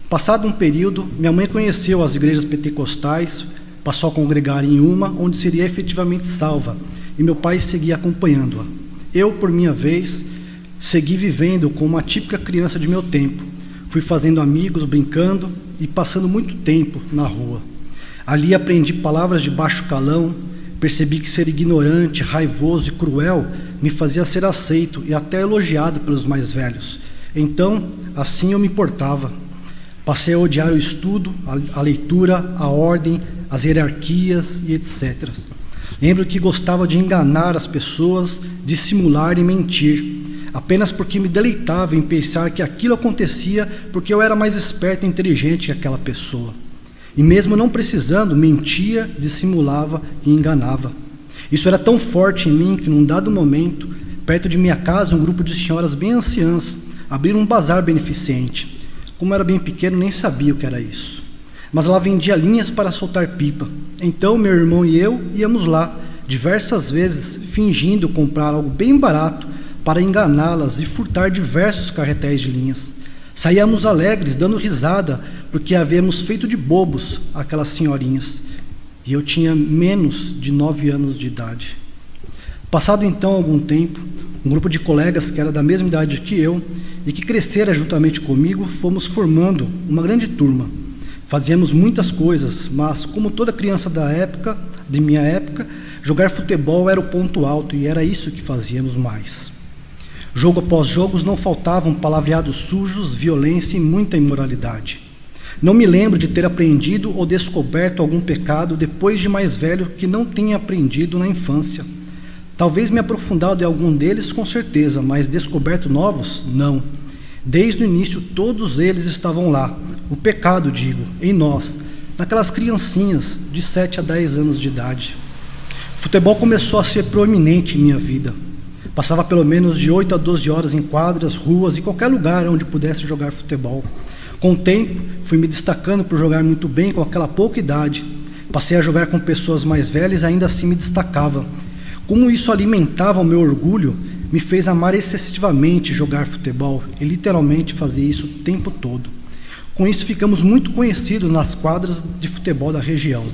Passado um período, minha mãe conheceu as igrejas pentecostais, passou a congregar em uma onde seria efetivamente salva, e meu pai seguia acompanhando-a. Eu, por minha vez, segui vivendo como uma típica criança de meu tempo. Fui fazendo amigos, brincando e passando muito tempo na rua. Ali aprendi palavras de baixo calão, percebi que ser ignorante, raivoso e cruel me fazia ser aceito e até elogiado pelos mais velhos. Então, assim eu me portava. Passei a odiar o estudo, a leitura, a ordem, as hierarquias e etc. Lembro que gostava de enganar as pessoas, dissimular e mentir, apenas porque me deleitava em pensar que aquilo acontecia porque eu era mais esperto e inteligente que aquela pessoa. E mesmo não precisando, mentia, dissimulava e enganava. Isso era tão forte em mim que, num dado momento, perto de minha casa, um grupo de senhoras bem anciãs abriram um bazar beneficente. Como era bem pequeno, nem sabia o que era isso. Mas ela vendia linhas para soltar pipa. Então, meu irmão e eu íamos lá, diversas vezes, fingindo comprar algo bem barato para enganá-las e furtar diversos carretéis de linhas. Saíamos alegres, dando risada, porque havíamos feito de bobos aquelas senhorinhas. E eu tinha menos de 9 anos de idade. Passado então algum tempo, um grupo de colegas que era da mesma idade que eu e que crescera juntamente comigo, fomos formando uma grande turma. Fazíamos muitas coisas, mas como toda criança de minha época, jogar futebol era o ponto alto e era isso que fazíamos mais. Jogo após jogos não faltavam palavreados sujos, violência e muita imoralidade. Não me lembro de ter aprendido ou descoberto algum pecado depois de mais velho que não tenha aprendido na infância. Talvez me aprofundado em algum deles, com certeza, mas descoberto novos, não. Desde o início todos eles estavam lá, o pecado, digo, em nós, naquelas criancinhas de 7 a 10 anos de idade. O futebol começou a ser proeminente em minha vida. Passava pelo menos de 8 a 12 horas em quadras, ruas e qualquer lugar onde pudesse jogar futebol. Com o tempo, fui me destacando por jogar muito bem com aquela pouca idade. Passei a jogar com pessoas mais velhas e ainda assim me destacava. Como isso alimentava o meu orgulho, me fez amar excessivamente jogar futebol e literalmente fazer isso o tempo todo. Com isso ficamos muito conhecidos nas quadras de futebol da região.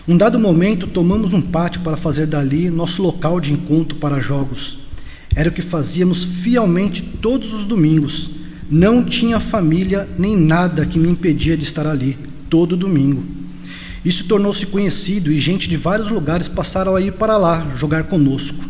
Um dado momento, tomamos um pátio para fazer dali nosso local de encontro para jogos. Era o que fazíamos fielmente todos os domingos. Não tinha família nem nada que me impedia de estar ali, todo domingo. Isso tornou-se conhecido e gente de vários lugares passaram a ir para lá jogar conosco.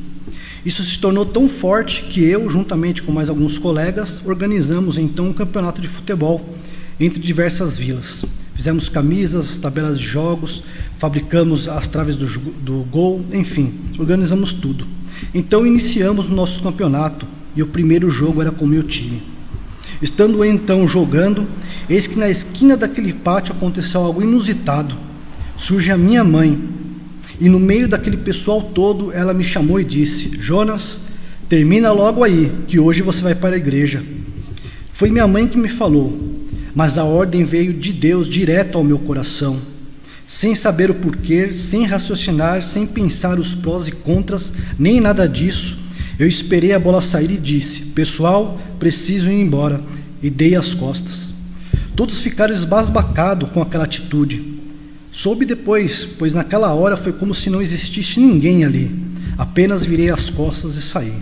Isso se tornou tão forte que eu, juntamente com mais alguns colegas, organizamos então um campeonato de futebol entre diversas vilas. Fizemos camisas, tabelas de jogos, fabricamos as traves do gol, enfim, organizamos tudo. Então iniciamos o nosso campeonato e o primeiro jogo era com o meu time. Estando então jogando, eis que na esquina daquele pátio aconteceu algo inusitado. Surge a minha mãe e no meio daquele pessoal todo ela me chamou e disse: Jonas, termina logo aí, que hoje você vai para a igreja. Foi minha mãe que me falou, mas a ordem veio de Deus direto ao meu coração. Sem saber o porquê, sem raciocinar, sem pensar os prós e contras, nem nada disso, eu esperei a bola sair e disse: pessoal, preciso ir embora, e dei as costas. Todos ficaram esbasbacados com aquela atitude. Soube depois, pois naquela hora foi como se não existisse ninguém ali. Apenas virei as costas e saí.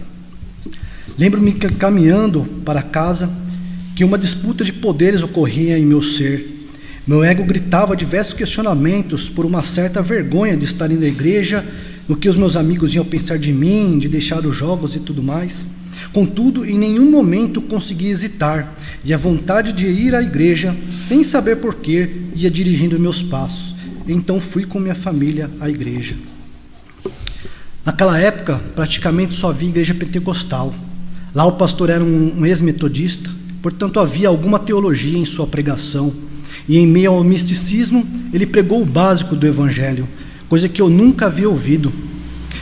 Lembro-me que caminhando para casa, que uma disputa de poderes ocorria em meu ser. Meu ego gritava diversos questionamentos por uma certa vergonha de estar indo à igreja, no que os meus amigos iam pensar de mim, de deixar os jogos e tudo mais. Contudo, em nenhum momento consegui hesitar, e a vontade de ir à igreja, sem saber porquê, ia dirigindo meus passos. Então fui com minha família à igreja. Naquela época, praticamente só havia igreja pentecostal. Lá o pastor era um ex-metodista, portanto havia alguma teologia em sua pregação. E em meio ao misticismo, ele pregou o básico do evangelho, coisa que eu nunca havia ouvido.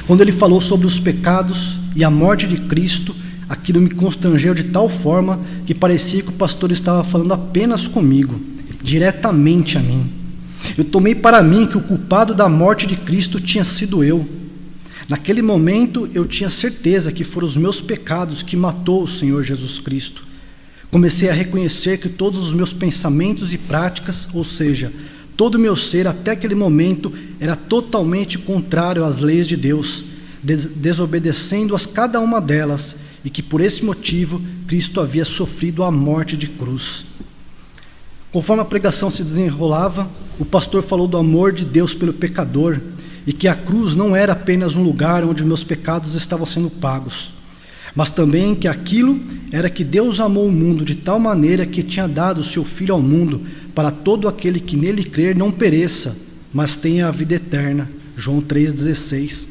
Quando ele falou sobre os pecados e a morte de Cristo, aquilo me constrangeu de tal forma que parecia que o pastor estava falando apenas comigo, diretamente a mim. Eu tomei para mim que o culpado da morte de Cristo tinha sido eu. Naquele momento eu tinha certeza que foram os meus pecados que matou o Senhor Jesus Cristo. Comecei a reconhecer que todos os meus pensamentos e práticas, ou seja, todo o meu ser até aquele momento era totalmente contrário às leis de Deus, desobedecendo-as cada uma delas, e que por esse motivo Cristo havia sofrido a morte de cruz. Conforme a pregação se desenrolava, o pastor falou do amor de Deus pelo pecador, e que a cruz não era apenas um lugar onde meus pecados estavam sendo pagos, mas também que aquilo era que Deus amou o mundo de tal maneira que tinha dado o seu Filho ao mundo, para todo aquele que nele crer não pereça, mas tenha a vida eterna. João 3,16.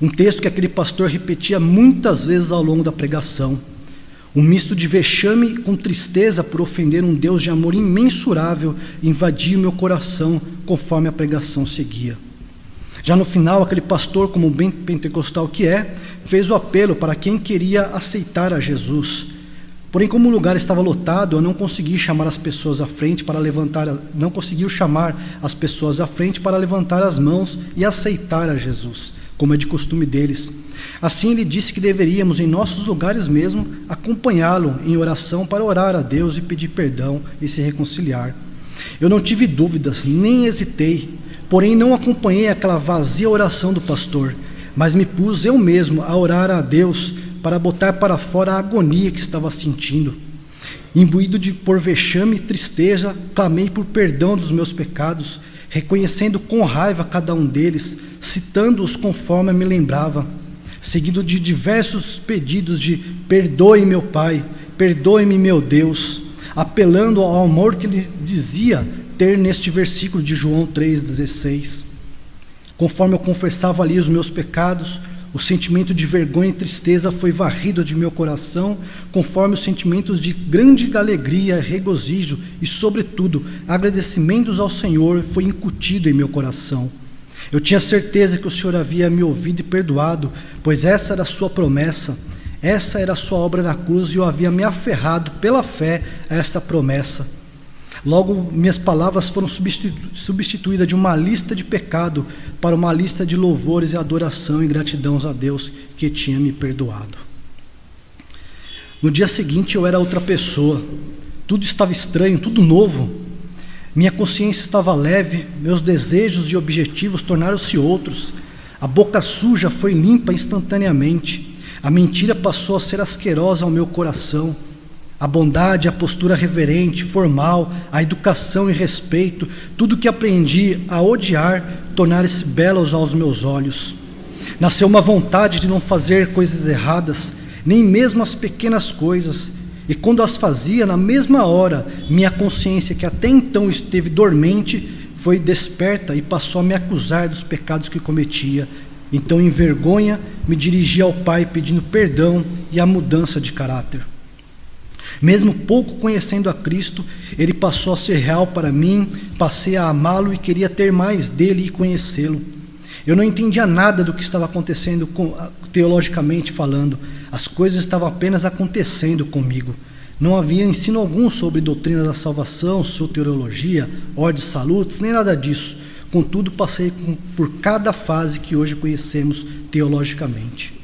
Um texto que aquele pastor repetia muitas vezes ao longo da pregação. Um misto de vexame com tristeza por ofender um Deus de amor imensurável invadia o meu coração conforme a pregação seguia. Já no final, aquele pastor, como bem pentecostal que é, fez o apelo para quem queria aceitar a Jesus. Porém, como o lugar estava lotado, eu não consegui chamar as pessoas à frente para levantar as mãos e aceitar a Jesus, como é de costume deles. Assim, ele disse que deveríamos, em nossos lugares mesmo, acompanhá-lo em oração para orar a Deus e pedir perdão e se reconciliar. Eu não tive dúvidas, nem hesitei, porém não acompanhei aquela vazia oração do pastor, mas me pus eu mesmo a orar a Deus para botar para fora a agonia que estava sentindo. Imbuído por vexame e tristeza, clamei por perdão dos meus pecados, reconhecendo com raiva cada um deles, citando-os conforme me lembrava, seguido de diversos pedidos de perdoe meu Pai, perdoe-me meu Deus, apelando ao amor que ele dizia ter neste versículo de João 3,16. Conforme eu confessava ali os meus pecados, o sentimento de vergonha e tristeza foi varrido de meu coração, conforme os sentimentos de grande alegria, regozijo e, sobretudo, agradecimentos ao Senhor foi incutido em meu coração. Eu tinha certeza que o Senhor havia me ouvido e perdoado, pois essa era a sua promessa, essa era a sua obra na cruz, e eu havia me aferrado pela fé a essa promessa. Logo, minhas palavras foram substituídas de uma lista de pecado para uma lista de louvores e adoração e gratidão a Deus que tinha me perdoado. No dia seguinte eu era outra pessoa, tudo estava estranho, tudo novo. Minha consciência estava leve, meus desejos e objetivos tornaram-se outros. A boca suja foi limpa instantaneamente. A mentira passou a ser asquerosa ao meu coração. A bondade, a postura reverente, formal, a educação e respeito, tudo que aprendi a odiar, tornaram-se belos aos meus olhos. Nasceu uma vontade de não fazer coisas erradas, nem mesmo as pequenas coisas, e quando as fazia, na mesma hora, minha consciência, que até então esteve dormente, foi desperta e passou a me acusar dos pecados que cometia. Então, em vergonha, me dirigi ao Pai pedindo perdão e a mudança de caráter. Mesmo pouco conhecendo a Cristo, Ele passou a ser real para mim, passei a amá-lo e queria ter mais dele e conhecê-lo. Eu não entendia nada do que estava acontecendo teologicamente falando, as coisas estavam apenas acontecendo comigo. Não havia ensino algum sobre doutrina da salvação, soteriologia, ordens salutis, nem nada disso. Contudo, passei por cada fase que hoje conhecemos teologicamente.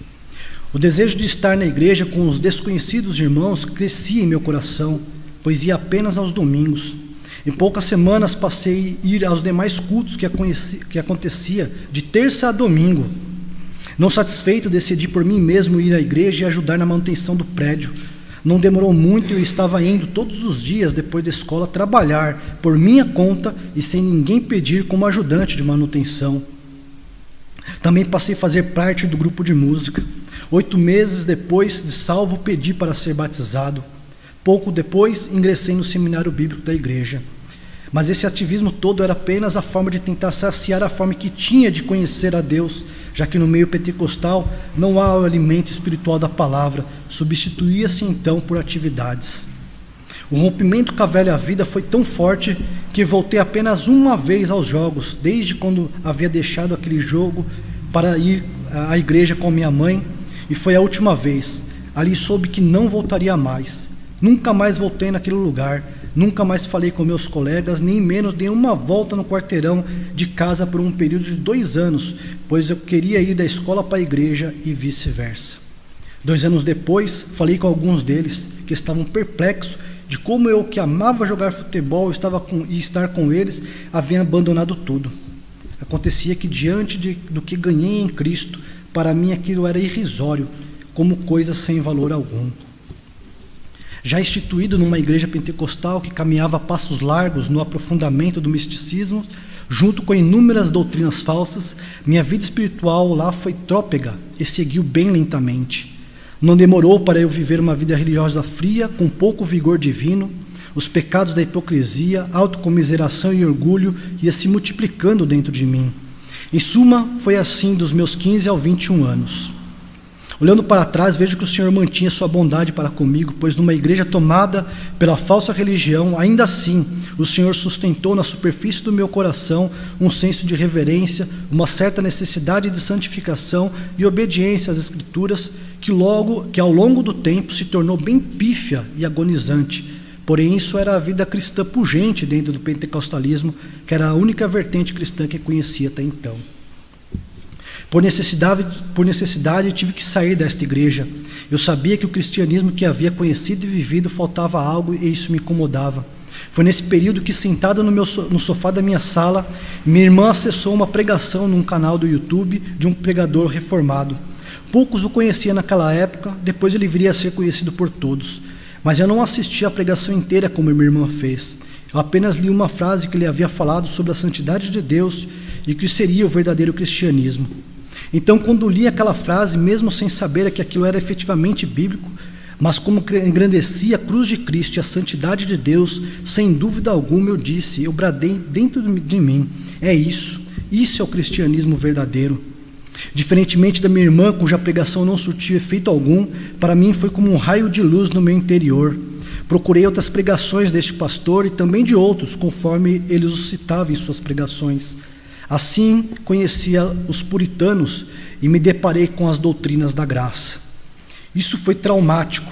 O desejo de estar na igreja com os desconhecidos irmãos crescia em meu coração, pois ia apenas aos domingos. Em poucas semanas passei a ir aos demais cultos que acontecia de terça a domingo. Não satisfeito, decidi por mim mesmo ir à igreja e ajudar na manutenção do prédio. Não demorou muito e eu estava indo todos os dias depois da escola trabalhar por minha conta e sem ninguém pedir como ajudante de manutenção. Também passei a fazer parte do grupo de música. 8 meses depois de salvo, pedi para ser batizado. Pouco depois, ingressei no seminário bíblico da igreja. Mas esse ativismo todo era apenas a forma de tentar saciar a fome que tinha de conhecer a Deus, já que no meio pentecostal não há o alimento espiritual da palavra, substituía-se então por atividades. O rompimento com a velha vida foi tão forte que voltei apenas uma vez aos jogos, desde quando havia deixado aquele jogo para ir à igreja com minha mãe, e foi a última vez. Ali soube que não voltaria mais. Nunca mais voltei naquele lugar, nunca mais falei com meus colegas, nem menos dei uma volta no quarteirão de casa por um período de 2 anos, pois eu queria ir da escola para a igreja e vice-versa. 2 anos depois, falei com alguns deles que estavam perplexos de como eu, que amava jogar futebol e estar com eles, havia abandonado tudo. Acontecia que diante do que ganhei em Cristo, para mim aquilo era irrisório, como coisa sem valor algum. Já instituído numa igreja pentecostal que caminhava a passos largos no aprofundamento do misticismo, junto com inúmeras doutrinas falsas, minha vida espiritual lá foi trôpega e seguiu bem lentamente. Não demorou para eu viver uma vida religiosa fria, com pouco vigor divino. Os pecados da hipocrisia, autocomiseração e orgulho iam se multiplicando dentro de mim. Em suma, foi assim dos meus 15 aos 21 anos. Olhando para trás, vejo que o Senhor mantinha sua bondade para comigo, pois numa igreja tomada pela falsa religião, ainda assim, o Senhor sustentou na superfície do meu coração um senso de reverência, uma certa necessidade de santificação e obediência às Escrituras, que ao longo do tempo se tornou bem pífia e agonizante. Porém, isso era a vida cristã pujante dentro do pentecostalismo, que era a única vertente cristã que conhecia até então. Por necessidade, tive que sair desta igreja. Eu sabia que o cristianismo que havia conhecido e vivido faltava algo e isso me incomodava. Foi nesse período que, sentado no sofá da minha sala, minha irmã acessou uma pregação num canal do YouTube de um pregador reformado. Poucos o conheciam naquela época, depois ele viria a ser conhecido por todos. Mas eu não assisti a pregação inteira como minha irmã fez. Eu apenas li uma frase que ele havia falado sobre a santidade de Deus e que seria o verdadeiro cristianismo. Então, quando li aquela frase, mesmo sem saber que aquilo era efetivamente bíblico, mas como engrandecia a cruz de Cristo e a santidade de Deus, sem dúvida alguma eu bradei dentro de mim: é isso é o cristianismo verdadeiro. Diferentemente da minha irmã, cuja pregação não surtiu efeito algum, para mim foi como um raio de luz no meu interior. Procurei outras pregações deste pastor e também de outros, conforme ele os citava em suas pregações. Assim, conhecia os puritanos e me deparei com as doutrinas da graça. Isso foi traumático,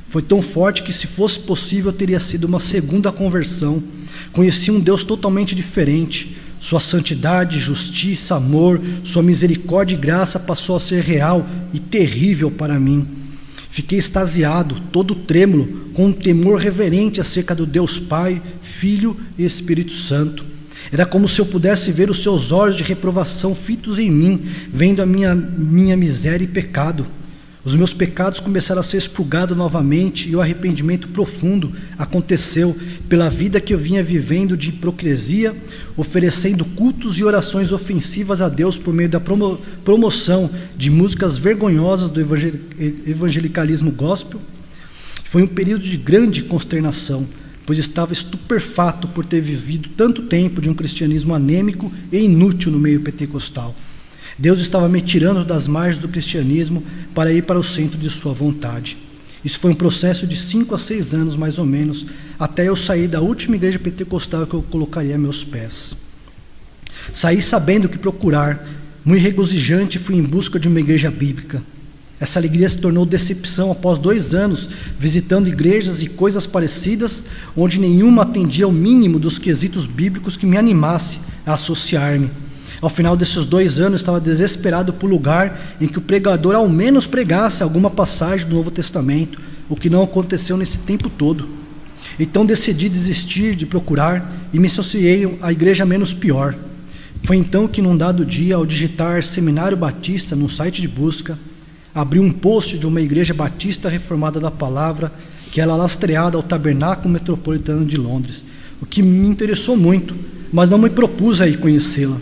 foi tão forte que, se fosse possível, teria sido uma segunda conversão. Conheci um Deus totalmente diferente. Sua santidade, justiça, amor, sua misericórdia e graça passou a ser real e terrível para mim. Fiquei extasiado, todo trêmulo, com um temor reverente acerca do Deus Pai, Filho e Espírito Santo. Era como se eu pudesse ver os seus olhos de reprovação fitos em mim, vendo a minha miséria e pecado. Os meus pecados começaram a ser expurgados novamente e o arrependimento profundo aconteceu pela vida que eu vinha vivendo de hipocrisia, oferecendo cultos e orações ofensivas a Deus por meio da promoção de músicas vergonhosas do evangelicalismo gospel. Foi um período de grande consternação, pois estava estupefato por ter vivido tanto tempo de um cristianismo anêmico e inútil no meio pentecostal. Deus estava me tirando das margens do cristianismo para ir para o centro de sua vontade. Isso foi um processo de 5 a 6 anos, mais ou menos, até eu sair da última igreja pentecostal que eu colocaria a meus pés. Saí sabendo o que procurar, muito regozijante, fui em busca de uma igreja bíblica. Essa alegria se tornou decepção após 2 anos, visitando igrejas e coisas parecidas, onde nenhuma atendia ao mínimo dos quesitos bíblicos que me animasse a associar-me. Ao final desses 2 anos, estava desesperado por lugar em que o pregador ao menos pregasse alguma passagem do Novo Testamento, o que não aconteceu nesse tempo todo. Então decidi desistir de procurar e me associei à igreja menos pior. Foi então que, num dado dia, ao digitar Seminário Batista no site de busca, abri um post de uma igreja batista reformada da palavra, que era lastreada ao Tabernáculo Metropolitano de Londres, o que me interessou muito, mas não me propus a ir conhecê-la.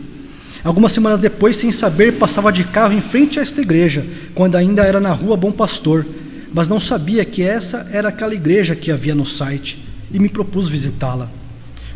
Algumas semanas depois, sem saber, passava de carro em frente a esta igreja, quando ainda era na rua Bom Pastor, mas não sabia que essa era aquela igreja que havia no site, e me propus visitá-la.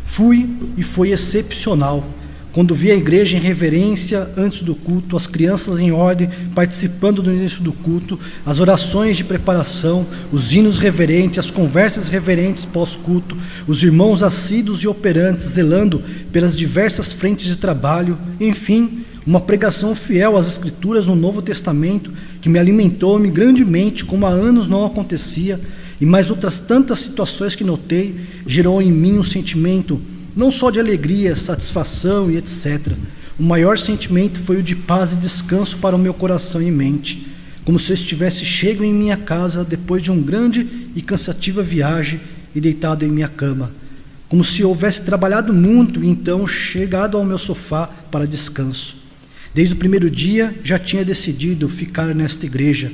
Fui e foi excepcional. Quando vi a igreja em reverência antes do culto, as crianças em ordem participando do início do culto, as orações de preparação, os hinos reverentes, as conversas reverentes pós-culto, os irmãos assíduos e operantes zelando pelas diversas frentes de trabalho, enfim, uma pregação fiel às Escrituras no Novo Testamento que me alimentou-me grandemente, como há anos não acontecia, e mais outras tantas situações que notei, gerou em mim um sentimento não só de alegria, satisfação e etc. O maior sentimento foi o de paz e descanso para o meu coração e mente, como se eu estivesse chego em minha casa depois de uma grande e cansativa viagem e deitado em minha cama, como se eu houvesse trabalhado muito e então chegado ao meu sofá para descanso. Desde o primeiro dia já tinha decidido ficar nesta igreja.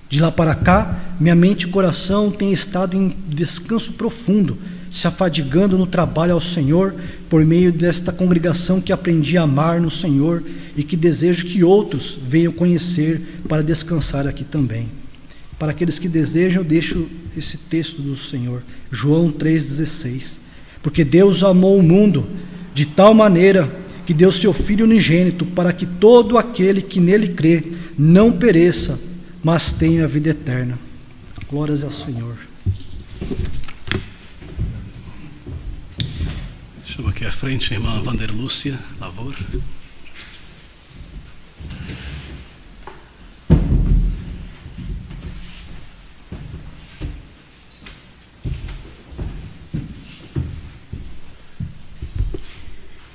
De lá para cá, minha mente e coração têm estado em descanso profundo, se afadigando no trabalho ao Senhor, por meio desta congregação que aprendi a amar no Senhor e que desejo que outros venham conhecer para descansar aqui também. Para aqueles que desejam, eu deixo esse texto do Senhor, João 3,16. Porque Deus amou o mundo de tal maneira que deu seu Filho unigênito, para que todo aquele que nele crê não pereça, mas tenha a vida eterna. Glórias ao Senhor. Chamo aqui à frente a irmã Vanderlúcia Lavor.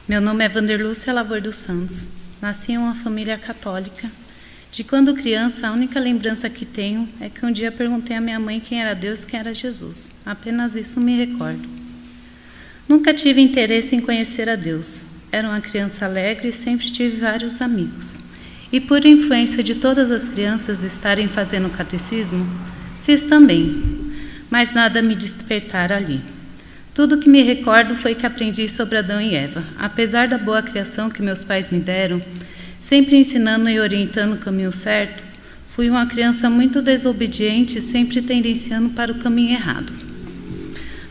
Meu nome é Vanderlúcia Lavor dos Santos. Nasci em uma família católica. De quando criança, a única lembrança que tenho é que um dia perguntei à minha mãe quem era Deus e quem era Jesus. Apenas isso me recordo. Nunca tive interesse em conhecer a Deus. Era uma criança alegre e sempre tive vários amigos. E por influência de todas as crianças estarem fazendo catecismo, fiz também, mas nada me despertara ali. Tudo que me recordo foi que aprendi sobre Adão e Eva. Apesar da boa criação que meus pais me deram, sempre ensinando e orientando o caminho certo, fui uma criança muito desobediente e sempre tendenciando para o caminho errado.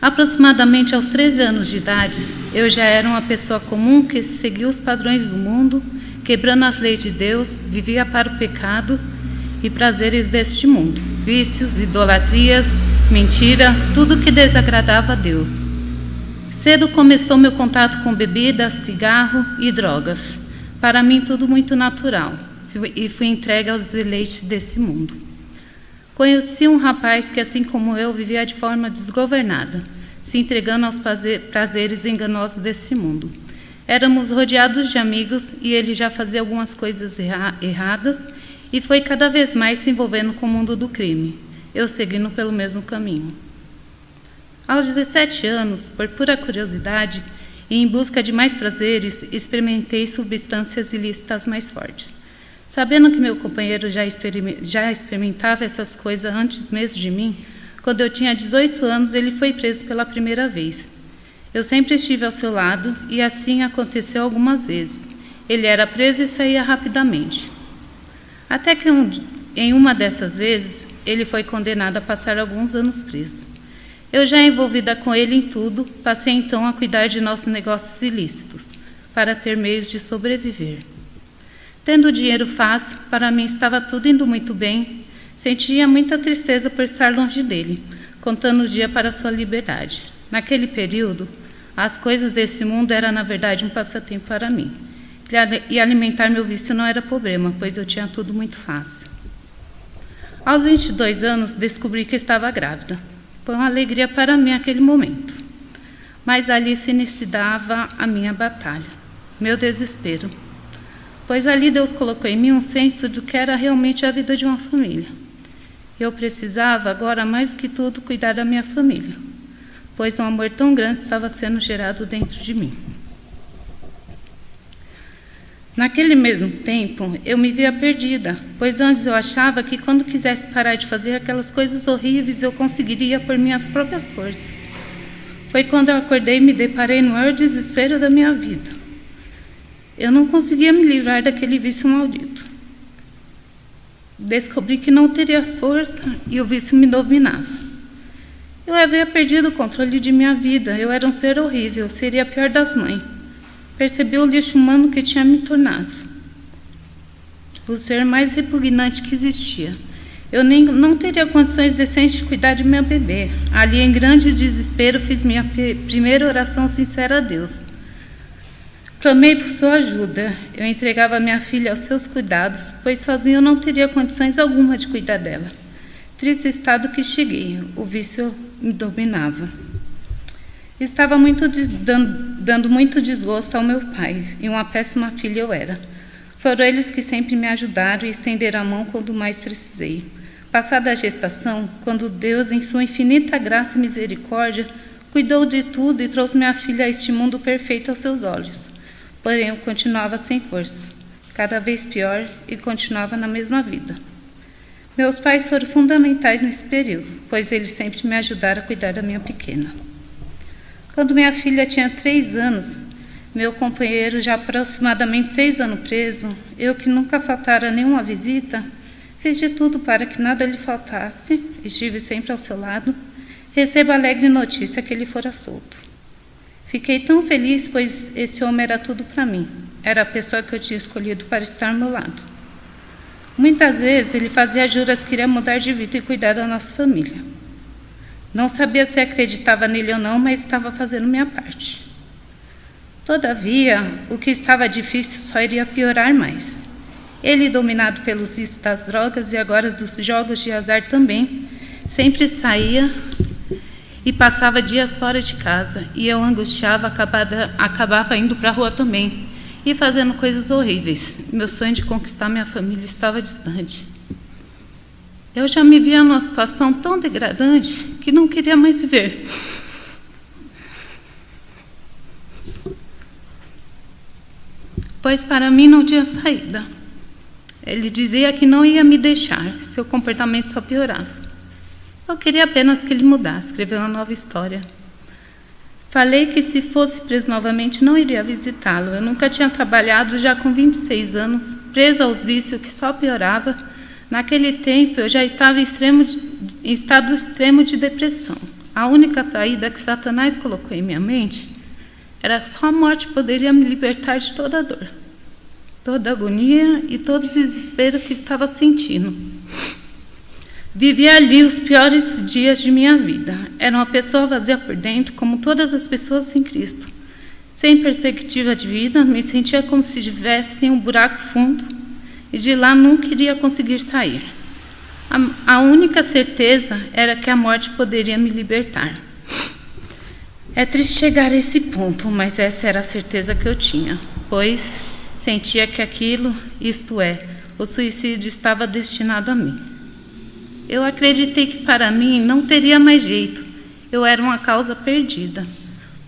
Aproximadamente aos 13 anos de idade, eu já era uma pessoa comum que seguia os padrões do mundo, quebrando as leis de Deus, vivia para o pecado e prazeres deste mundo, vícios, idolatrias, mentira, tudo que desagradava a Deus. Cedo começou meu contato com bebida, cigarro e drogas. Para mim, tudo muito natural, e fui entregue aos deleites desse mundo. Conheci um rapaz que, assim como eu, vivia de forma desgovernada, se entregando aos prazeres enganosos desse mundo. Éramos rodeados de amigos e ele já fazia algumas coisas erradas e foi cada vez mais se envolvendo com o mundo do crime, eu seguindo pelo mesmo caminho. Aos 17 anos, por pura curiosidade e em busca de mais prazeres, experimentei substâncias ilícitas mais fortes. Sabendo que meu companheiro já experimentava essas coisas antes mesmo de mim, quando eu tinha 18 anos, ele foi preso pela primeira vez. Eu sempre estive ao seu lado e assim aconteceu algumas vezes. Ele era preso e saía rapidamente. Até que em uma dessas vezes, ele foi condenado a passar alguns anos preso. Eu, já envolvida com ele em tudo, passei então a cuidar de nossos negócios ilícitos, para ter meios de sobreviver. Tendo dinheiro fácil, para mim estava tudo indo muito bem. Sentia muita tristeza por estar longe dele, contando o dia para sua liberdade. Naquele período, as coisas desse mundo eram, na verdade, um passatempo para mim. E alimentar meu vício não era problema, pois eu tinha tudo muito fácil. Aos 22 anos, descobri que estava grávida. Foi uma alegria para mim naquele momento. Mas ali se iniciava a minha batalha, meu desespero. Pois ali Deus colocou em mim um senso do que era realmente a vida de uma família. Eu precisava, agora mais do que tudo, cuidar da minha família, pois um amor tão grande estava sendo gerado dentro de mim. Naquele mesmo tempo, eu me via perdida, pois antes eu achava que quando quisesse parar de fazer aquelas coisas horríveis, eu conseguiria por minhas próprias forças. Foi quando eu acordei e me deparei no maior desespero da minha vida. Eu não conseguia me livrar daquele vício maldito. Descobri que não teria força e o vício me dominava. Eu havia perdido o controle de minha vida. Eu era um ser horrível, seria a pior das mães. Percebi o lixo humano que tinha me tornado. O ser mais repugnante que existia. Eu não teria condições decentes de cuidar de meu bebê. Ali, em grande desespero, fiz minha primeira oração sincera a Deus. Clamei por sua ajuda. Eu entregava minha filha aos seus cuidados, pois sozinho eu não teria condições alguma de cuidar dela. Triste estado que cheguei, o vício me dominava. Estava dando muito desgosto ao meu pai, e uma péssima filha eu era. Foram eles que sempre me ajudaram e estenderam a mão quando mais precisei. Passada a gestação, quando Deus, em sua infinita graça e misericórdia, cuidou de tudo e trouxe minha filha a este mundo perfeito aos seus olhos. Porém, eu continuava sem força, cada vez pior, e continuava na mesma vida. Meus pais foram fundamentais nesse período, pois eles sempre me ajudaram a cuidar da minha pequena. Quando minha filha tinha 3 anos, meu companheiro, já aproximadamente 6 anos preso, eu que nunca faltara nenhuma visita, fiz de tudo para que nada lhe faltasse, estive sempre ao seu lado, recebo a alegre notícia que ele fora solto. Fiquei tão feliz, pois esse homem era tudo para mim. Era a pessoa que eu tinha escolhido para estar ao meu lado. Muitas vezes ele fazia juras que iria mudar de vida e cuidar da nossa família. Não sabia se acreditava nele ou não, mas estava fazendo minha parte. Todavia, o que estava difícil só iria piorar mais. Ele, dominado pelos vícios das drogas e agora dos jogos de azar também, sempre saía e passava dias fora de casa, e eu, angustiava, acabava indo para a rua também, e fazendo coisas horríveis. Meu sonho de conquistar minha família estava distante. Eu já me via numa situação tão degradante que não queria mais viver. Pois para mim não tinha saída. Ele dizia que não ia me deixar, seu comportamento só piorava. Eu queria apenas que ele mudasse, escrever uma nova história. Falei que se fosse preso novamente não iria visitá-lo. Eu nunca tinha trabalhado, já com 26 anos, preso aos vícios que só piorava. Naquele tempo eu já estava em estado extremo de depressão. A única saída que Satanás colocou em minha mente era que só a morte poderia me libertar de toda a dor, toda a agonia e todo o desespero que estava sentindo. Vivi ali os piores dias de minha vida. Era uma pessoa vazia por dentro, como todas as pessoas sem Cristo. Sem perspectiva de vida, me sentia como se estivesse em um buraco fundo e de lá nunca iria conseguir sair. A única certeza era que a morte poderia me libertar. É triste chegar a esse ponto, mas essa era a certeza que eu tinha, pois sentia que aquilo, isto é, o suicídio, estava destinado a mim. Eu acreditei que para mim não teria mais jeito. Eu era uma causa perdida,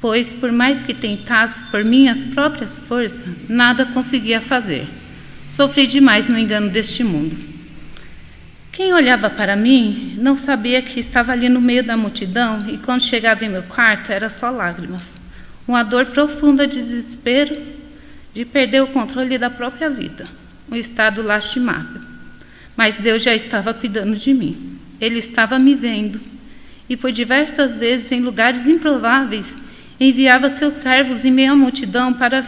pois por mais que tentasse por minhas próprias forças, nada conseguia fazer. Sofri demais no engano deste mundo. Quem olhava para mim não sabia que estava ali no meio da multidão e quando chegava em meu quarto era só lágrimas. Uma dor profunda de desespero de perder o controle da própria vida. Um estado lastimável. Mas Deus já estava cuidando de mim. Ele estava me vendo. E por diversas vezes, em lugares improváveis, enviava seus servos em meio à multidão para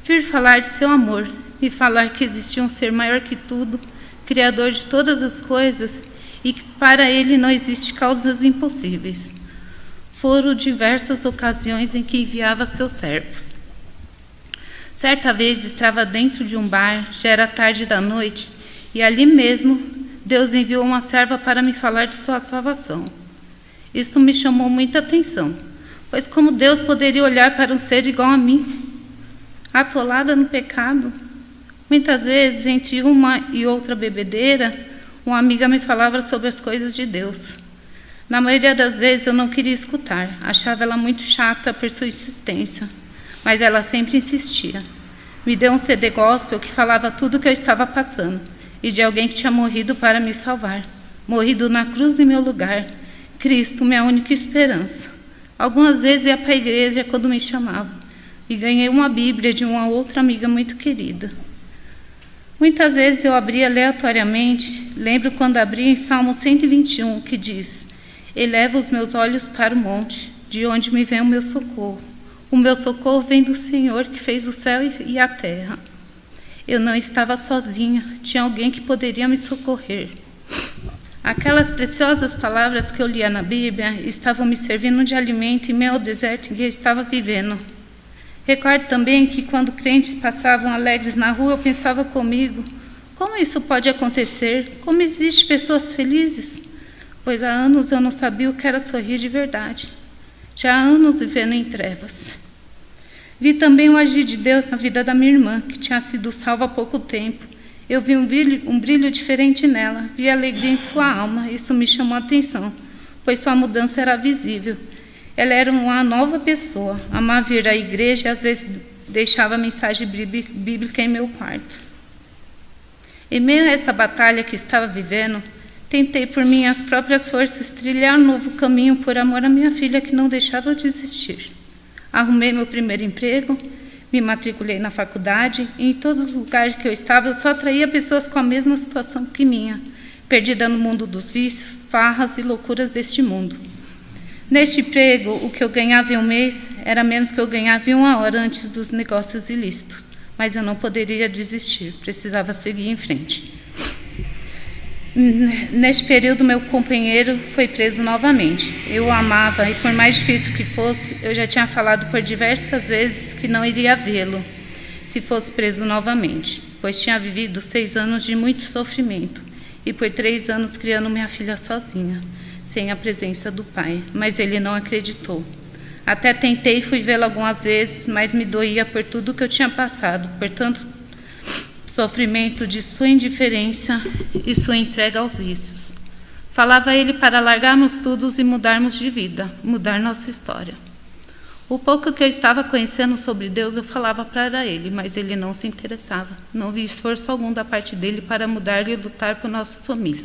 vir falar de seu amor e falar que existia um ser maior que tudo, criador de todas as coisas, e que para ele não existe causas impossíveis. Foram diversas ocasiões em que enviava seus servos. Certa vez estava dentro de um bar, já era tarde da noite, e ali mesmo Deus enviou uma serva para me falar de sua salvação. Isso me chamou muita atenção, pois como Deus poderia olhar para um ser igual a mim, atolada no pecado? Muitas vezes, entre uma e outra bebedeira, uma amiga me falava sobre as coisas de Deus. Na maioria das vezes eu não queria escutar, achava ela muito chata por sua insistência, mas ela sempre insistia. Me deu um CD gospel que falava tudo o que eu estava passando, e de alguém que tinha morrido para me salvar, morrido na cruz em meu lugar, Cristo, minha única esperança. Algumas vezes ia para a igreja quando me chamava, e ganhei uma Bíblia de uma outra amiga muito querida. Muitas vezes eu abria aleatoriamente, lembro quando abri em Salmo 121, que diz: eleva os meus olhos para o monte, de onde me vem o meu socorro. O meu socorro vem do Senhor, que fez o céu e a terra. Eu não estava sozinha, tinha alguém que poderia me socorrer. Aquelas preciosas palavras que eu lia na Bíblia estavam me servindo de alimento em meio ao deserto em que eu estava vivendo. Recordo também que quando crentes passavam alegres na rua, eu pensava comigo: como isso pode acontecer? Como existem pessoas felizes? Pois há anos eu não sabia o que era sorrir de verdade. Já há anos vivendo em trevas. Vi também o agir de Deus na vida da minha irmã, que tinha sido salva há pouco tempo. Eu vi um brilho diferente nela, vi alegria em sua alma. Isso me chamou a atenção, pois sua mudança era visível. Ela era uma nova pessoa, amava vir à igreja e às vezes deixava mensagem bíblica em meu quarto. Em meio a essa batalha que estava vivendo, tentei por minhas próprias forças trilhar um novo caminho por amor à minha filha que não deixava de existir. Arrumei meu primeiro emprego, me matriculei na faculdade e em todos os lugares que eu estava eu só atraía pessoas com a mesma situação que minha, perdida no mundo dos vícios, farras e loucuras deste mundo. Neste emprego, o que eu ganhava em um mês era menos que eu ganhava em 1 hora antes dos negócios ilícitos, mas eu não poderia desistir, precisava seguir em frente. Neste período, meu companheiro foi preso novamente. Eu o amava e, por mais difícil que fosse, eu já tinha falado por diversas vezes que não iria vê-lo se fosse preso novamente, pois tinha vivido 6 anos de muito sofrimento e por 3 anos criando minha filha sozinha, sem a presença do pai, mas ele não acreditou. Até tentei e fui vê-lo algumas vezes, mas me doía por tudo que eu tinha passado, por tanto sofrimento de sua indiferença e sua entrega aos vícios. Falava a ele para largarmos tudo e mudarmos de vida, mudar nossa história. O pouco que eu estava conhecendo sobre Deus eu falava para ele, mas ele não se interessava. Não vi esforço algum da parte dele para mudar e lutar por nossa família.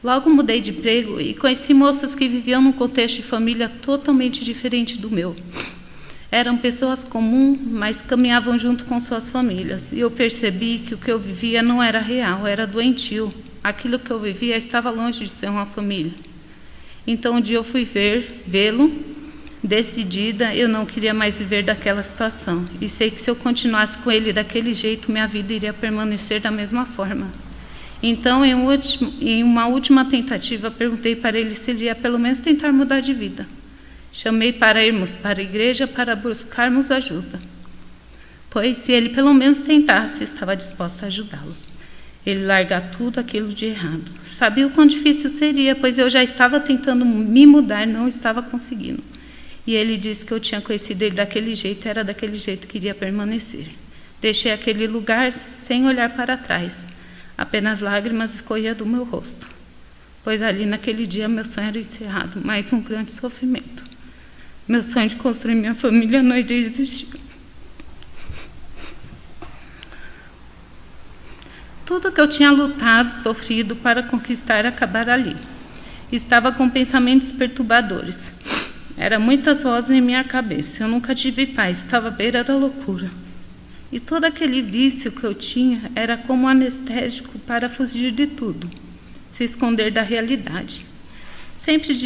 Logo mudei de emprego e conheci moças que viviam num contexto de família totalmente diferente do meu. Eram pessoas comuns, mas caminhavam junto com suas famílias. E eu percebi que o que eu vivia não era real, era doentio. Aquilo que eu vivia estava longe de ser uma família. Então um dia eu fui vê-lo, decidida, eu não queria mais viver daquela situação. E sei que se eu continuasse com ele daquele jeito, minha vida iria permanecer da mesma forma. Então, em uma última tentativa, perguntei para ele se ele ia pelo menos tentar mudar de vida. Chamei para irmos para a igreja para buscarmos ajuda, pois se ele pelo menos tentasse, estava disposta a ajudá-lo. Ele largar tudo aquilo de errado. Sabia o quão difícil seria, pois eu já estava tentando me mudar, não estava conseguindo. E ele disse que eu tinha conhecido ele daquele jeito, era daquele jeito que iria permanecer. Deixei aquele lugar sem olhar para trás. Apenas lágrimas escorriam do meu rosto, pois ali naquele dia meu sonho era encerrado, mais um grande sofrimento. Meu sonho de construir minha família não iria existir. Tudo que eu tinha lutado, sofrido para conquistar acabar ali. Estava com pensamentos perturbadores. Eram muitas vozes em minha cabeça. Eu nunca tive paz, estava à beira da loucura. E todo aquele vício que eu tinha era como um anestésico para fugir de tudo, se esconder da realidade. Sempre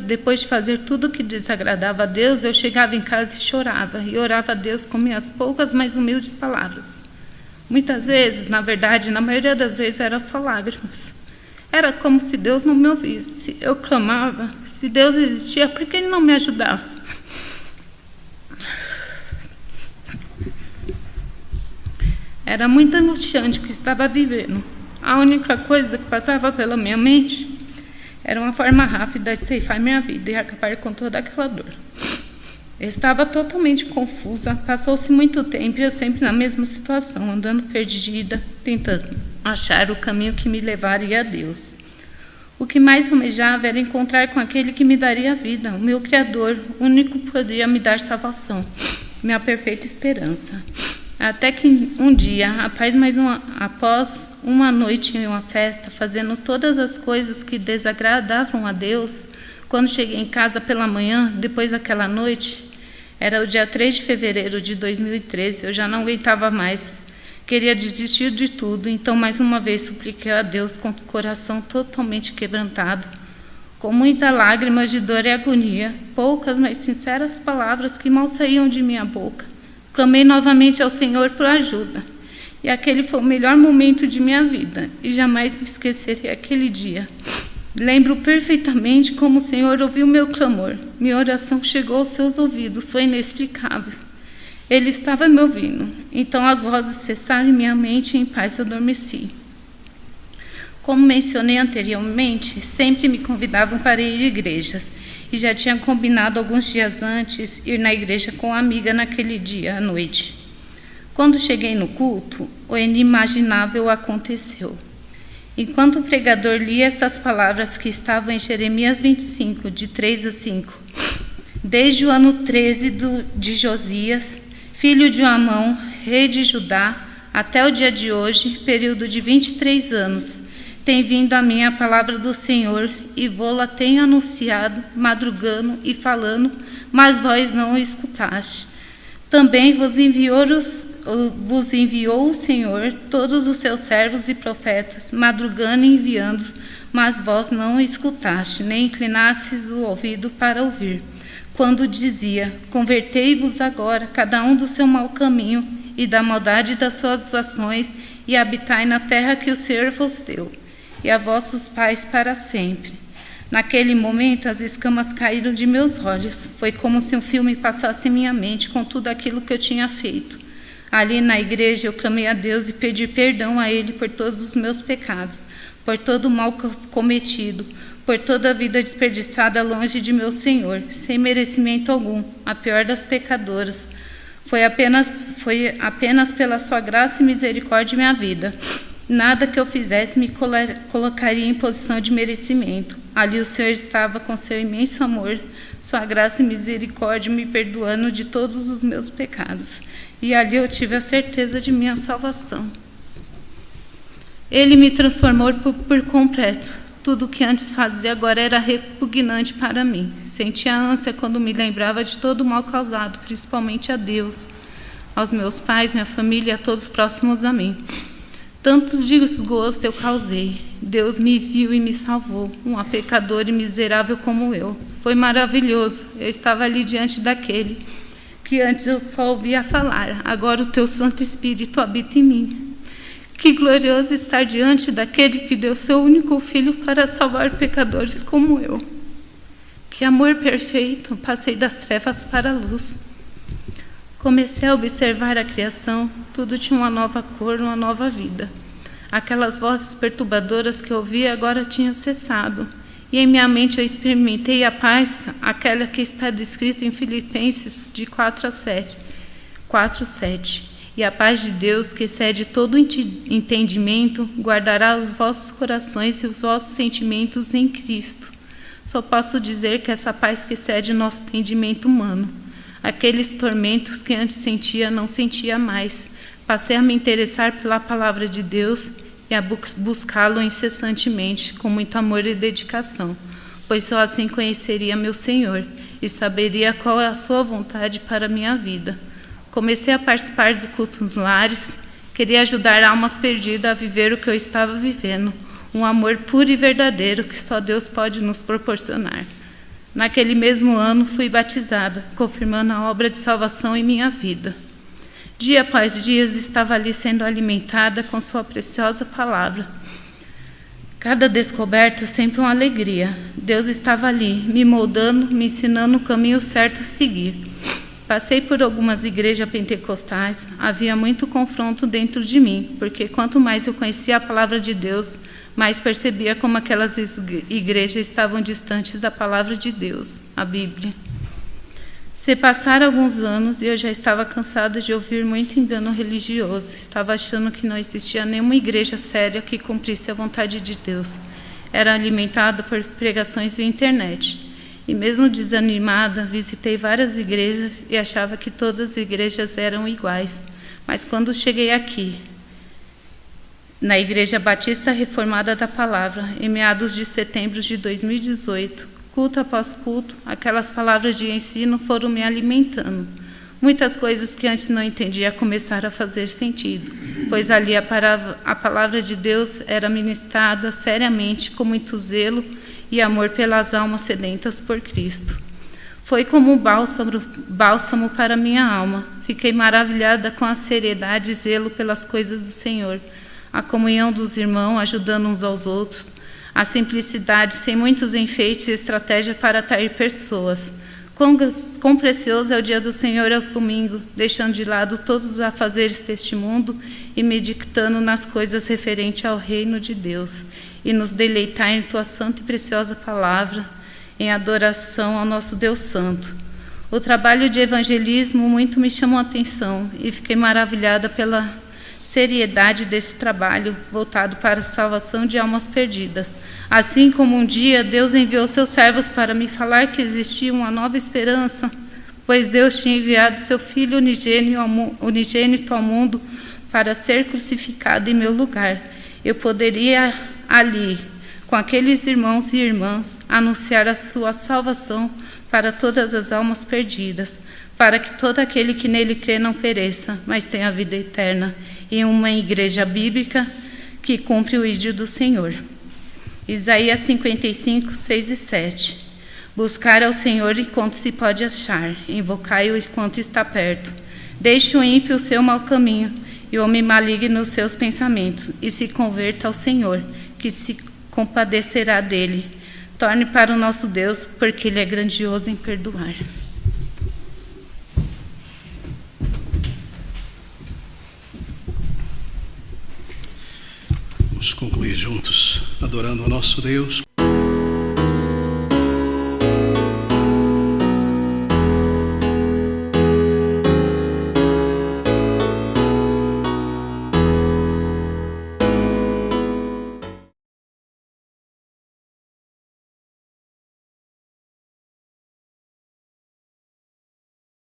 depois de fazer tudo o que desagradava a Deus, eu chegava em casa e chorava, e orava a Deus com minhas poucas, mas humildes palavras. Muitas vezes, na verdade, na maioria das vezes, eram só lágrimas. Era como se Deus não me ouvisse. Eu clamava, se Deus existia, por que Ele não me ajudava? Era muito angustiante o que estava vivendo. A única coisa que passava pela minha mente era uma forma rápida de ceifar minha vida e acabar com toda aquela dor. Eu estava totalmente confusa, passou-se muito tempo e eu sempre na mesma situação, andando perdida, tentando achar o caminho que me levaria a Deus. O que mais almejava era encontrar com aquele que me daria a vida, o meu Criador, o único que poderia me dar salvação, minha perfeita esperança. Até que um dia, após uma noite em uma festa, fazendo todas as coisas que desagradavam a Deus, quando cheguei em casa pela manhã, depois daquela noite, era o dia 3 de fevereiro de 2013, eu já não aguentava mais, queria desistir de tudo, então mais uma vez supliquei a Deus com o coração totalmente quebrantado, com muitas lágrimas de dor e agonia, poucas, mas sinceras palavras que mal saíam de minha boca. Clamei novamente ao Senhor por ajuda, e aquele foi o melhor momento de minha vida, e jamais me esquecerei aquele dia. Lembro perfeitamente como o Senhor ouviu meu clamor. Minha oração chegou aos seus ouvidos, foi inexplicável. Ele estava me ouvindo, então as vozes cessaram em minha mente e em paz adormeci. Como mencionei anteriormente, sempre me convidavam para ir à igrejas, e já tinha combinado alguns dias antes ir na igreja com uma amiga naquele dia à noite. Quando cheguei no culto, o inimaginável aconteceu. Enquanto o pregador lia estas palavras que estavam em Jeremias 25, de 3 a 5, desde o ano 13 de Josias, filho de Amon, rei de Judá, até o dia de hoje, período de 23 anos, tem vindo a mim a palavra do Senhor, e vô-la tenho anunciado, madrugando e falando, mas vós não o escutaste. Também vos enviou o Senhor todos os seus servos e profetas, madrugando e enviando-os, mas vós não o escutaste, nem inclinastes o ouvido para ouvir. Quando dizia, convertei-vos agora, cada um do seu mau caminho e da maldade das suas ações, e habitai na terra que o Senhor vos deu, e a vossos pais para sempre. Naquele momento, as escamas caíram de meus olhos. Foi como se um filme passasse em minha mente com tudo aquilo que eu tinha feito. Ali na igreja, eu clamei a Deus e pedi perdão a Ele por todos os meus pecados, por todo o mal cometido, por toda a vida desperdiçada longe de meu Senhor, sem merecimento algum, a pior das pecadoras. Foi apenas pela sua graça e misericórdia minha vida. Nada que eu fizesse me colocaria em posição de merecimento. Ali o Senhor estava com seu imenso amor, sua graça e misericórdia, me perdoando de todos os meus pecados. E ali eu tive a certeza de minha salvação. Ele me transformou por completo. Tudo o que antes fazia agora era repugnante para mim. Sentia ânsia quando me lembrava de todo o mal causado, principalmente a Deus, aos meus pais, minha família e a todos próximos a mim. Tantos desgostos eu causei. Deus me viu e me salvou, uma pecadora e miserável como eu. Foi maravilhoso. Eu estava ali diante daquele que antes eu só ouvia falar. Agora o teu Santo Espírito habita em mim. Que glorioso estar diante daquele que deu seu único filho para salvar pecadores como eu. Que amor perfeito, passei das trevas para a luz. Comecei a observar a criação, tudo tinha uma nova cor, uma nova vida. Aquelas vozes perturbadoras que eu ouvia agora tinham cessado. E em minha mente eu experimentei a paz, aquela que está descrita em Filipenses de 4:7. E a paz de Deus, que excede todo entendimento, guardará os vossos corações e os vossos sentimentos em Cristo. Só posso dizer que essa paz que excede nosso entendimento humano. Aqueles tormentos que antes sentia, não sentia mais. Passei a me interessar pela palavra de Deus e a buscá-lo incessantemente com muito amor e dedicação, pois só assim conheceria meu Senhor e saberia qual é a sua vontade para a minha vida. Comecei a participar de cultos nos lares, queria ajudar almas perdidas a viver o que eu estava vivendo, um amor puro e verdadeiro que só Deus pode nos proporcionar. Naquele mesmo ano, fui batizada, confirmando a obra de salvação em minha vida. Dia após dia, estava ali sendo alimentada com sua preciosa palavra. Cada descoberta sempre uma alegria. Deus estava ali, me moldando, me ensinando o caminho certo a seguir. Passei por algumas igrejas pentecostais, havia muito confronto dentro de mim, porque quanto mais eu conhecia a palavra de Deus, mais percebia como aquelas igrejas estavam distantes da palavra de Deus, a Bíblia. Se passaram alguns anos e eu já estava cansada de ouvir muito engano religioso, estava achando que não existia nenhuma igreja séria que cumprisse a vontade de Deus. Era alimentada por pregações via internet. E mesmo desanimada, visitei várias igrejas e achava que todas as igrejas eram iguais. Mas quando cheguei aqui, na Igreja Batista Reformada da Palavra, em meados de setembro de 2018, culto após culto, aquelas palavras de ensino foram me alimentando. Muitas coisas que antes não entendia começaram a fazer sentido, pois ali a palavra de Deus era ministrada seriamente, com muito zelo e amor pelas almas sedentas por Cristo. Foi como um bálsamo para minha alma. Fiquei maravilhada com a seriedade e zelo pelas coisas do Senhor, a comunhão dos irmãos, ajudando uns aos outros, a simplicidade, sem muitos enfeites e estratégia para atrair pessoas. Quão precioso é o dia do Senhor aos domingos, deixando de lado todos os afazeres deste mundo e meditando nas coisas referentes ao reino de Deus, e nos deleitar em tua santa e preciosa palavra, em adoração ao nosso Deus Santo. O trabalho de evangelismo muito me chamou a atenção e fiquei maravilhada pela seriedade desse trabalho voltado para a salvação de almas perdidas. Assim como um dia Deus enviou seus servos para me falar que existia uma nova esperança, pois Deus tinha enviado seu Filho unigênito ao mundo para ser crucificado em meu lugar. Eu poderia ali, com aqueles irmãos e irmãs, anunciar a sua salvação para todas as almas perdidas, para que todo aquele que nele crê não pereça, mas tenha a vida eterna, em uma igreja bíblica que cumpre o ídolo do Senhor. Isaías 55, 6 e 7. Buscar ao Senhor enquanto se pode achar, invocai-o enquanto está perto. Deixe o ímpio o seu mau caminho, e o homem maligno os seus pensamentos, e se converta ao Senhor, que se compadecerá dele. Torne para o nosso Deus, porque Ele é grandioso em perdoar. Vamos concluir juntos, adorando o nosso Deus.